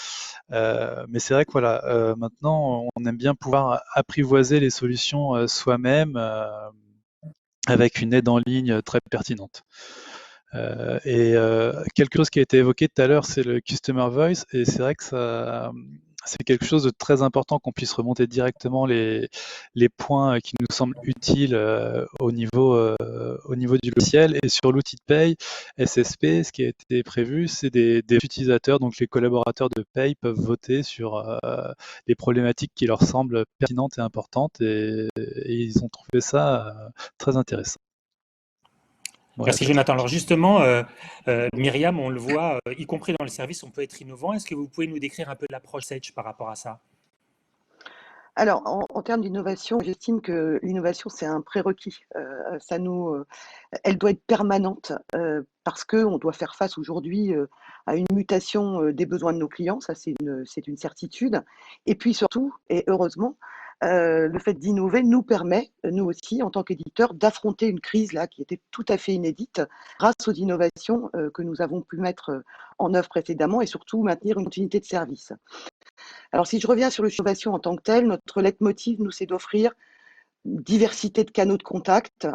Mais c'est vrai que voilà, maintenant on aime bien pouvoir apprivoiser les solutions soi-même avec une aide en ligne très pertinente. Quelque chose qui a été évoqué tout à l'heure, c'est le Customer Voice, et c'est vrai que c'est quelque chose de très important qu'on puisse remonter directement les points qui nous semblent utiles au niveau du logiciel. Et sur l'outil de paye, SSP, ce qui a été prévu, c'est des utilisateurs, donc les collaborateurs de paye peuvent voter sur les problématiques qui leur semblent pertinentes et importantes, et ils ont trouvé ça très intéressant. Voilà, merci Jonathan. Alors justement, Myriam, on le voit, y compris dans le service, on peut être innovant. Est-ce que vous pouvez nous décrire un peu l'approche Sage par rapport à ça ? Alors, en termes d'innovation, j'estime que l'innovation, c'est un prérequis. Elle doit être permanente parce qu'on doit faire face aujourd'hui à une mutation des besoins de nos clients. Ça, c'est une certitude. Et puis surtout, et heureusement, le fait d'innover nous permet, nous aussi, en tant qu'éditeurs, d'affronter une crise là qui était tout à fait inédite grâce aux innovations que nous avons pu mettre en œuvre précédemment et surtout maintenir une continuité de service. Alors, si je reviens sur l'innovation en tant que telle, notre leitmotiv, nous, c'est d'offrir une diversité de canaux de contact,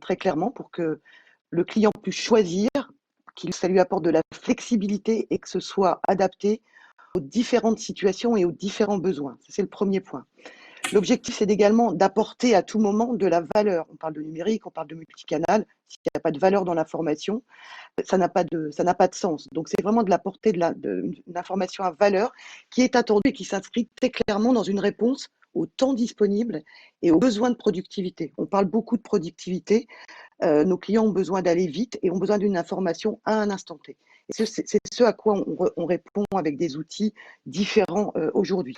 très clairement, pour que le client puisse choisir, que ça lui apporte de la flexibilité et que ce soit adapté aux différentes situations et aux différents besoins. C'est le premier point. L'objectif, c'est également d'apporter à tout moment de la valeur. On parle de numérique, on parle de multicanal. S'il n'y a pas de valeur dans l'information, ça n'a pas de sens. Donc, c'est vraiment de l'apporter une information à valeur qui est attendue et qui s'inscrit très clairement dans une réponse au temps disponible et aux besoins de productivité. On parle beaucoup de productivité. Nos clients ont besoin d'aller vite et ont besoin d'une information à un instant T. Et c'est ce à quoi on répond avec des outils différents aujourd'hui.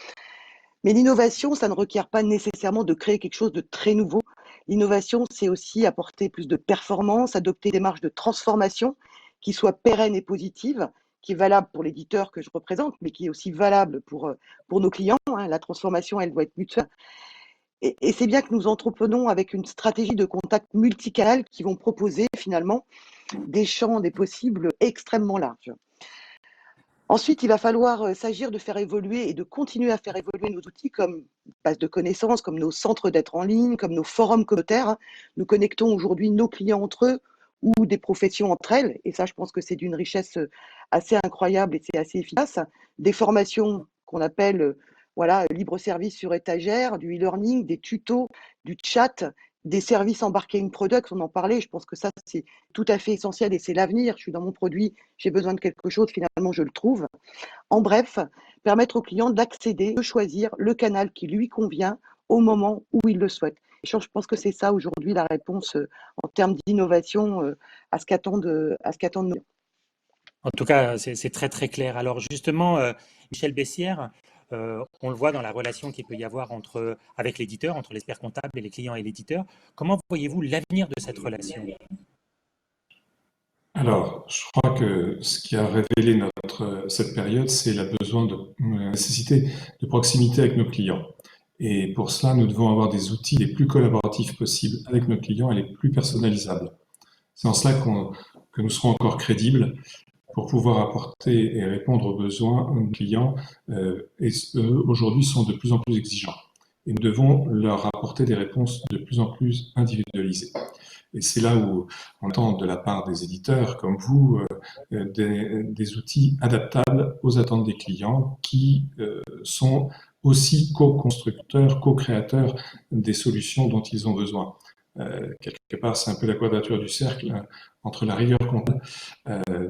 Mais l'innovation, ça ne requiert pas nécessairement de créer quelque chose de très nouveau. L'innovation, c'est aussi apporter plus de performance, adopter des démarches de transformation qui soient pérennes et positives, qui est valable pour l'éditeur que je représente, mais qui est aussi valable pour nos clients. La transformation, elle doit être mutuelle. Et c'est bien que nous entreprenons avec une stratégie de contact multicanal qui vont proposer finalement des champs des possibles extrêmement larges. Ensuite, il va falloir s'agir de faire évoluer et de continuer à faire évoluer nos outils comme base de connaissances, comme nos centres d'être en ligne, comme nos forums communautaires. Nous connectons aujourd'hui nos clients entre eux ou des professions entre elles. Et ça, je pense que c'est d'une richesse assez incroyable et c'est assez efficace. Des formations qu'on appelle libre service sur étagère, du e-learning, des tutos, du chat, des services embarqués in product, on en parlait, je pense que ça c'est tout à fait essentiel et c'est l'avenir. Je suis dans mon produit, j'ai besoin de quelque chose, finalement je le trouve. En bref, permettre au client d'accéder, de choisir le canal qui lui convient au moment où il le souhaite. Et je pense que c'est ça aujourd'hui la réponse en termes d'innovation à ce qu'attendent nos clients. En tout cas, c'est très très clair. Alors justement, Michel Bessières, on le voit dans la relation qu'il peut y avoir avec l'éditeur, entre l'expert comptable et les clients et l'éditeur. Comment voyez-vous l'avenir de cette relation? Alors, je crois que ce qui a révélé cette période, c'est la nécessité de proximité avec nos clients. Et pour cela, nous devons avoir des outils les plus collaboratifs possibles avec nos clients et les plus personnalisables. C'est en cela que nous serons encore crédibles pour pouvoir apporter et répondre aux besoins de nos clients. Et eux, aujourd'hui, sont de plus en plus exigeants. Et nous devons leur apporter des réponses de plus en plus individualisées. Et c'est là où on attend de la part des éditeurs comme vous des outils adaptables aux attentes des clients qui sont aussi co-constructeurs, co-créateurs des solutions dont ils ont besoin. Quelque part, c'est un peu la quadrature du cercle entre la rigueur comptable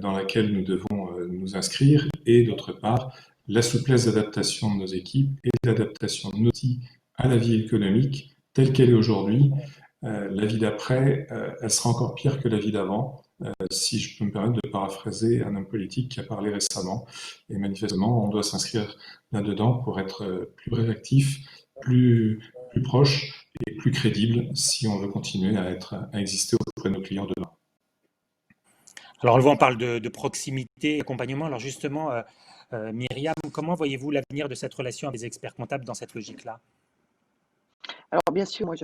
dans laquelle nous devons nous inscrire et d'autre part, la souplesse d'adaptation de nos équipes et l'adaptation de nos outils à la vie économique telle qu'elle est aujourd'hui. La vie d'après, elle sera encore pire que la vie d'avant, si je peux me permettre de paraphraser un homme politique qui a parlé récemment. Et manifestement, on doit s'inscrire là-dedans pour être plus réactif, plus proche et plus crédible si on veut continuer à exister auprès de nos clients demain. Alors, on le voit, on parle de proximité, d'accompagnement. Alors justement, Myriam, comment voyez-vous l'avenir de cette relation avec les experts comptables dans cette logique-là? Alors bien sûr, moi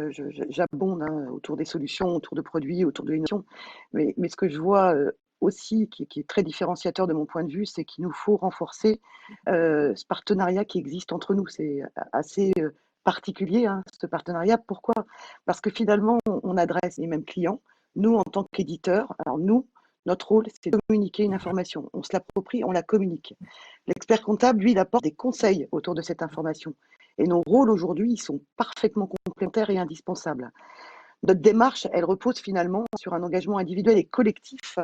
j'abonde autour des solutions, autour de produits, autour de l'innovation, mais ce que je vois aussi qui est très différenciateur de mon point de vue, c'est qu'il nous faut renforcer ce partenariat qui existe entre nous. C'est assez particulier, ce partenariat. Pourquoi? Parce que finalement, on adresse les mêmes clients. Nous, en tant qu'éditeurs, alors nous, notre rôle, c'est de communiquer une information. On se l'approprie, on la communique. L'expert comptable, lui, il apporte des conseils autour de cette information. Et nos rôles aujourd'hui, ils sont parfaitement complémentaires et indispensables. Notre démarche, elle repose finalement sur un engagement individuel et collectif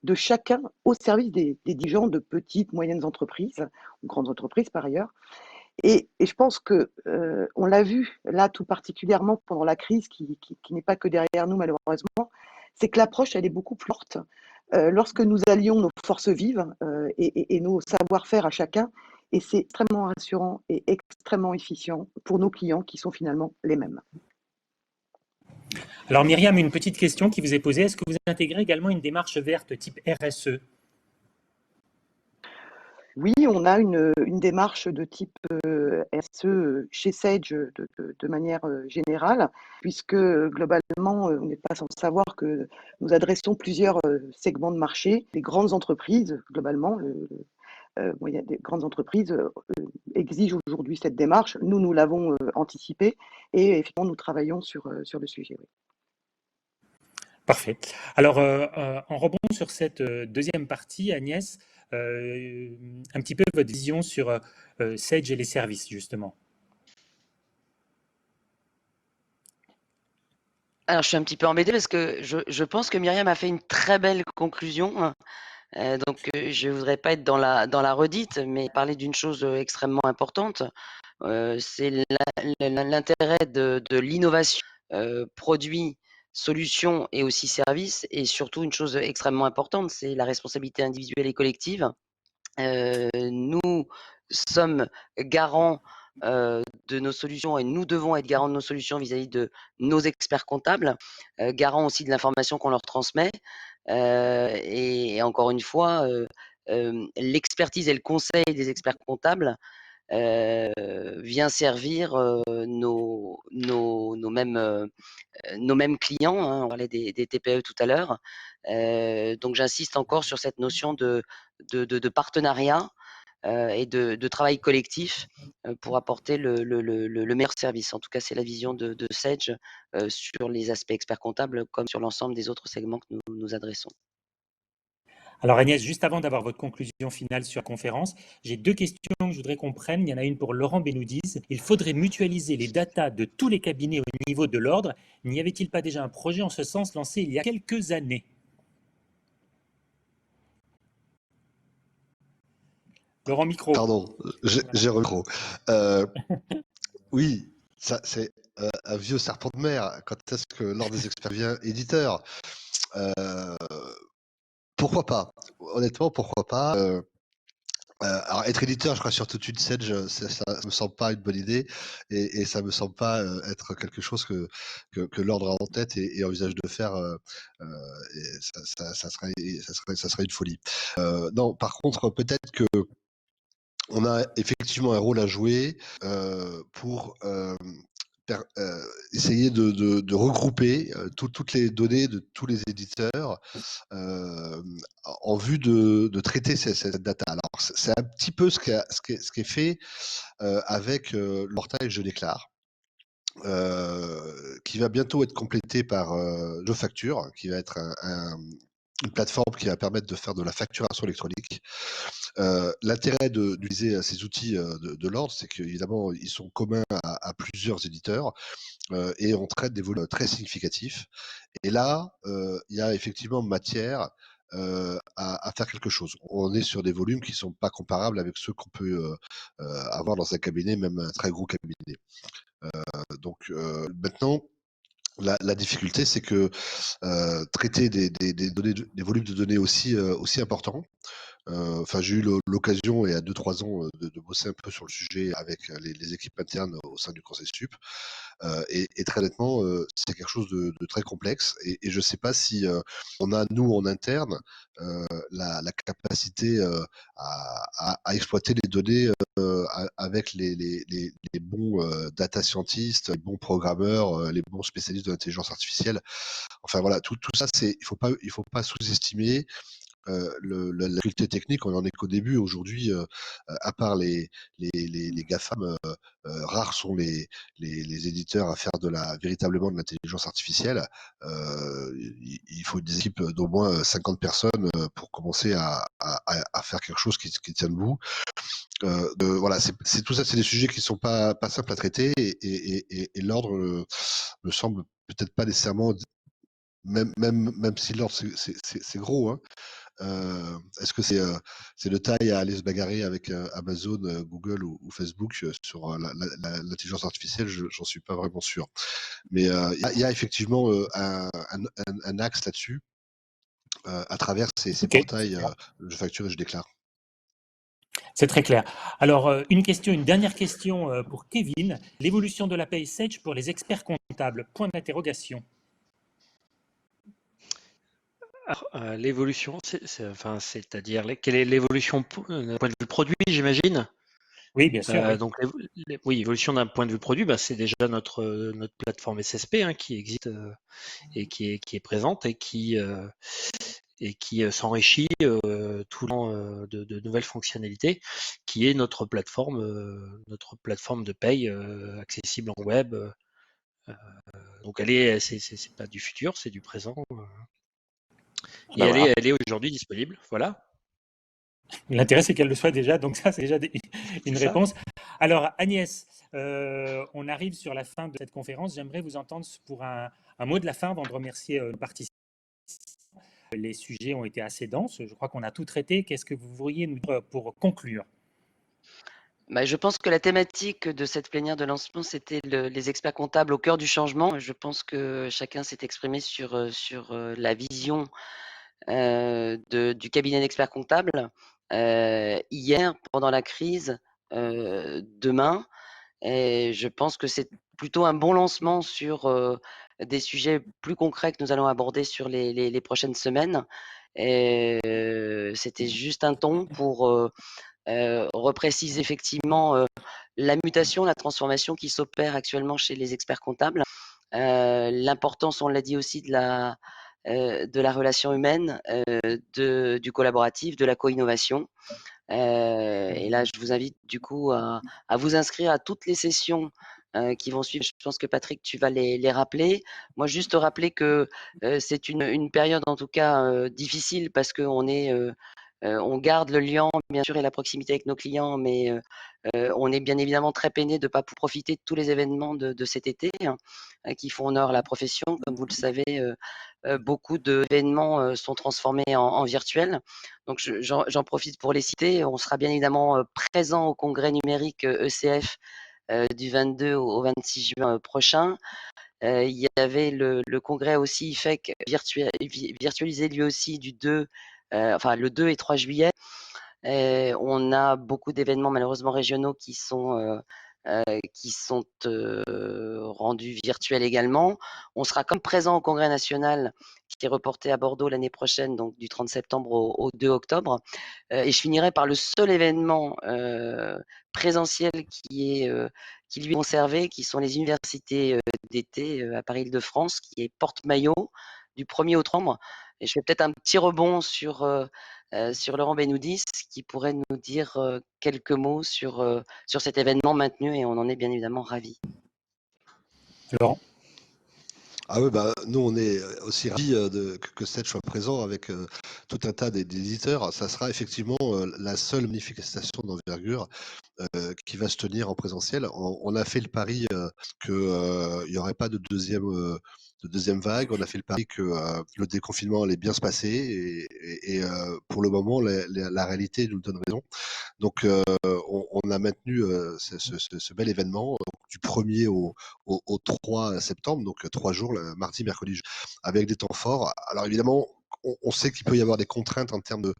de chacun au service des dirigeants de petites, moyennes entreprises, ou grandes entreprises par ailleurs. Et je pense qu'on l'a vu là tout particulièrement pendant la crise qui n'est pas que derrière nous malheureusement, c'est que l'approche, elle est beaucoup plus forte. Lorsque nous allions nos forces vives et nos savoir-faire à chacun, et c'est extrêmement rassurant et extrêmement efficient pour nos clients qui sont finalement les mêmes. Alors Myriam, une petite question qui vous est posée. Est-ce que vous intégrez également une démarche verte type RSE? Oui, on a une démarche de type RSE chez Sage de manière générale, puisque globalement, on n'est pas sans savoir que nous adressons plusieurs segments de marché. Les grandes entreprises, globalement, il y a des grandes entreprises exigent aujourd'hui cette démarche. Nous l'avons anticipé et effectivement, nous travaillons sur le sujet. Oui. Parfait. Alors, en rebond sur cette deuxième partie, Agnès, un petit peu votre vision sur Sage et les services, justement. Alors, je suis un petit peu embêtée parce que je pense que Myriam a fait une très belle conclusion. Donc, je voudrais pas être dans la redite, mais parler d'une chose extrêmement importante. C'est l'intérêt de l'innovation, produit, solution et aussi service, et surtout une chose extrêmement importante, c'est la responsabilité individuelle et collective. Nous sommes garants de nos solutions et nous devons être garants de nos solutions vis-à-vis de nos experts comptables, garants aussi de l'information qu'on leur transmet. Et encore une fois, l'expertise et le conseil des experts comptables vient servir nos mêmes clients, hein. On parlait des TPE tout à l'heure. Donc j'insiste encore sur cette notion de partenariat et de travail collectif pour apporter le meilleur service. En tout cas, c'est la vision de Sage sur les aspects experts comptables comme sur l'ensemble des autres segments que nous adressons. Alors Agnès, juste avant d'avoir votre conclusion finale sur la conférence, j'ai 2 questions que je voudrais qu'on prenne. Il y en a une pour Laurent Benoudis. Il faudrait mutualiser les datas de tous les cabinets au niveau de l'ordre. N'y avait-il pas déjà un projet en ce sens lancé il y a quelques années? Laurent, micro. Pardon, j'ai le micro. Oui, ça c'est un vieux serpent de mer. Quand est-ce que l'ordre des experts devient éditeur? Pourquoi pas? Honnêtement, pourquoi pas? Alors être éditeur, je crois sur toute une Sage, ça me semble pas une bonne idée et ça me semble pas être quelque chose que l'ordre a en tête et envisage de faire. Et ça serait une folie. Non, par contre, peut-être que on a effectivement un rôle à jouer pour essayer de regrouper toutes les données de tous les éditeurs en vue de traiter cette data. Alors, c'est un petit peu ce qui est fait avec le portail Je déclare. Qui va bientôt être complété par Je facture, qui va être une plateforme qui va permettre de faire de la facturation électronique. L'intérêt d'utiliser ces outils de l'ordre, c'est qu'évidemment, ils sont communs à plusieurs éditeurs et on traite des volumes très significatifs. Et là, il y a effectivement matière à faire quelque chose. On est sur des volumes qui ne sont pas comparables avec ceux qu'on peut avoir dans un cabinet, même un très gros cabinet. Donc maintenant, la difficulté, c'est que traiter des volumes de données aussi importants. Enfin, j'ai eu l'occasion, il y a 2-3 ans, de bosser un peu sur le sujet avec les équipes internes au sein du Conseil Sup. Et très honnêtement, c'est quelque chose de très complexe. Et je ne sais pas si on a, nous, en interne, la capacité à exploiter les données avec les bons data scientists, les bons programmeurs, les bons spécialistes de l'intelligence artificielle. Enfin voilà, tout ça, il faut pas sous-estimer la difficulté technique. On en est qu'au début. Aujourd'hui, à part les GAFAM, rares sont les éditeurs à faire véritablement de l'intelligence artificielle. Il faut des équipes d'au moins 50 personnes pour commencer à faire quelque chose qui tient debout. Voilà, c'est tout ça, c'est des sujets qui sont pas simples à traiter et l'ordre me semble peut-être pas nécessairement, même si l'ordre c'est gros, hein. Est-ce que c'est de taille à aller se bagarrer avec Amazon, Google ou Facebook sur l'intelligence artificielle? J'en suis pas vraiment sûr. Mais il y a effectivement un axe là-dessus à travers ces Ok, portails Je facture et Je déclare. c'est très clair. Alors, une dernière question pour Kevin. L'évolution de la paye Sage pour les experts comptables, point d'interrogation. L'évolution, c'est-à-dire quelle est l'évolution d'un point de vue produit, j'imagine? Oui, bien sûr, oui. Donc, oui, évolution d'un point de vue produit, c'est déjà notre plateforme SSP qui existe et qui est présente et qui s'enrichit tout le temps de nouvelles fonctionnalités, qui est notre plateforme de paye accessible en web. Donc c'est pas du futur, c'est du présent. Et Ben voilà. elle est aujourd'hui disponible. Voilà. L'intérêt, c'est qu'elle le soit déjà, donc ça, c'est déjà une C'est ça. réponse. Alors, Agnès, on arrive sur la fin de cette conférence. J'aimerais vous entendre pour un mot de la fin avant de remercier nos participants. Les sujets ont été assez denses. Je crois qu'on a tout traité. Qu'est-ce que vous pourriez nous dire pour conclure? Je pense que la thématique de cette plénière de lancement, c'était les experts comptables au cœur du changement. Je pense que chacun s'est exprimé sur la vision du cabinet d'experts comptables hier, pendant la crise, demain. Et je pense que c'est plutôt un bon lancement sur des sujets plus concrets que nous allons aborder sur les prochaines semaines. Et c'était juste un ton pour repréciser effectivement la mutation, la transformation qui s'opère actuellement chez les experts comptables. L'importance, on l'a dit aussi, de la relation humaine, du collaboratif, de la co-innovation. Et là, je vous invite du coup à vous inscrire à toutes les sessions qui vont suivre. Je pense que Patrick, tu vas les rappeler. Moi, juste rappeler que c'est une période en tout cas difficile parce qu'on on garde le lien, bien sûr, et la proximité avec nos clients, mais on est bien évidemment très peiné de ne pas profiter de tous les événements de cet été qui font honneur à la profession. Comme vous le savez, beaucoup d'événements sont transformés en virtuel. Donc, j'en profite pour les citer. On sera bien évidemment présent au congrès numérique ECF du 22 au 26 juin prochain. Il y avait le congrès aussi IFEC virtualisé lui aussi le 2 et 3 juillet. On a beaucoup d'événements malheureusement régionaux qui sont rendus virtuels également. On sera comme présent au congrès national qui est reporté à Bordeaux l'année prochaine, donc du 30 septembre au 2 octobre. Et je finirai par le seul événement présentiel qui lui est conservé, qui sont les universités d'été à Paris-Île-de-France, qui est porte-maillot du 1er au 3 mois. Et je fais peut-être un petit rebond sur Laurent Benoudis, qui pourrait nous dire quelques mots sur cet événement maintenu, et on en est bien évidemment ravis. Laurent? Ah oui, nous on est aussi ravis que Sedge soit présent avec tout un tas d'éditeurs. Ça sera effectivement la seule manifestation d'envergure qui va se tenir en présentiel. On a fait le pari qu'il n'y aurait pas de deuxième vague. On a fait le pari que le déconfinement allait bien se passer et pour le moment, la réalité nous donne raison. Donc, on a maintenu ce bel événement du 1er au 3 septembre, donc 3 jours, mardi, mercredi, jeudi, avec des temps forts. Alors évidemment, on sait qu'il peut y avoir des contraintes en termes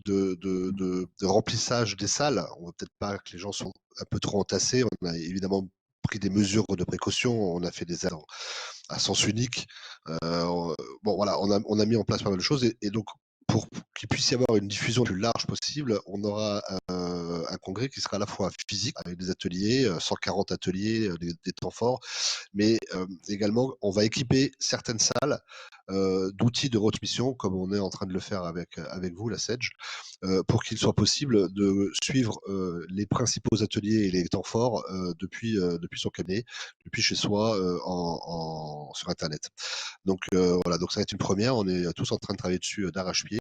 de remplissage des salles. On ne veut peut-être pas que les gens soient un peu trop entassés. On a évidemment pris des mesures de précaution. On a fait des salles à sens unique. Voilà, on a mis en place pas mal de choses et donc pour qu'il puisse y avoir une diffusion la plus large possible, on aura un congrès qui sera à la fois physique avec des ateliers, 140 ateliers, des temps forts, mais également on va équiper certaines salles d'outils de retransmission comme on est en train de le faire avec vous, la Sedge, pour qu'il soit possible de suivre les principaux ateliers et les temps forts depuis son cabinet, depuis chez soi sur Internet. Donc voilà, donc ça va être une première. On est tous en train de travailler dessus d'arrache-pied.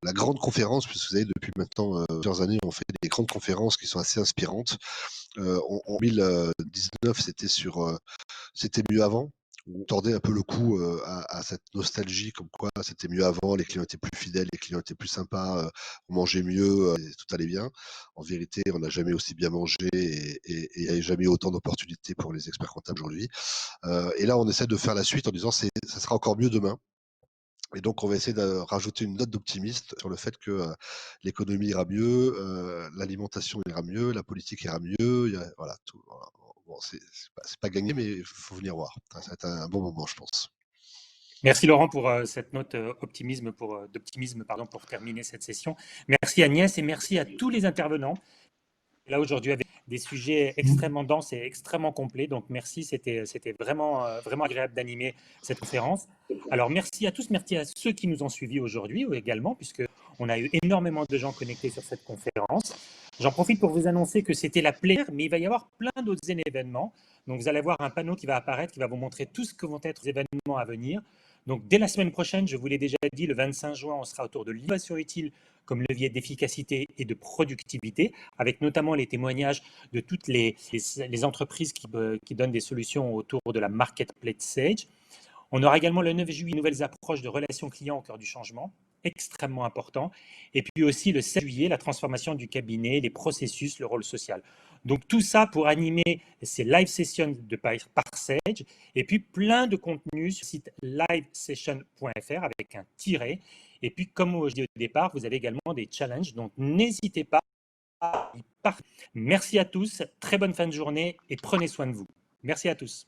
La grande conférence, puisque vous savez, depuis maintenant plusieurs années, on fait des grandes conférences qui sont assez inspirantes. En 2019, c'était mieux avant. On tordait un peu le cou à cette nostalgie, comme quoi c'était mieux avant, les clients étaient plus fidèles, les clients étaient plus sympas, on mangeait mieux, et tout allait bien. En vérité, on n'a jamais aussi bien mangé et il n'y a jamais eu autant d'opportunités pour les experts comptables aujourd'hui. Et là, on essaie de faire la suite en disant ça sera encore mieux demain. Et donc, on va essayer de rajouter une note d'optimiste sur le fait que l'économie ira mieux, l'alimentation ira mieux, la politique ira mieux. Voilà, tout. Voilà. Bon, c'est pas gagné, mais il faut venir voir. Ça va être un bon moment, je pense. Merci Laurent pour cette note d'optimisme pour terminer cette session. Merci Agnès et merci à tous les intervenants. Là aujourd'hui avec des sujets extrêmement denses et extrêmement complets. Donc merci, c'était vraiment agréable d'animer cette conférence. Alors merci à tous, merci à ceux qui nous ont suivis aujourd'hui également, puisque on a eu énormément de gens connectés sur cette conférence. J'en profite pour vous annoncer que c'était la plénière, mais il va y avoir plein d'autres événements. Donc vous allez voir un panneau qui va apparaître, qui va vous montrer tout ce que vont être les événements à venir. Donc, dès la semaine prochaine, je vous l'ai déjà dit, le 25 juin, on sera autour de l'innovation utile comme levier d'efficacité et de productivité, avec notamment les témoignages de toutes les entreprises qui donnent des solutions autour de la marketplace Sage. On aura également le 9 juillet nouvelles approches de relations clients au cœur du changement, extrêmement important. Et puis aussi le 7 juillet, la transformation du cabinet, les processus, le rôle social. Donc tout ça pour animer ces live sessions par Sage, et puis plein de contenus sur le site livesession.fr avec un tiret. Et puis comme je dis au départ, vous avez également des challenges, donc n'hésitez pas à y participer. Merci à tous, très bonne fin de journée et prenez soin de vous. Merci à tous.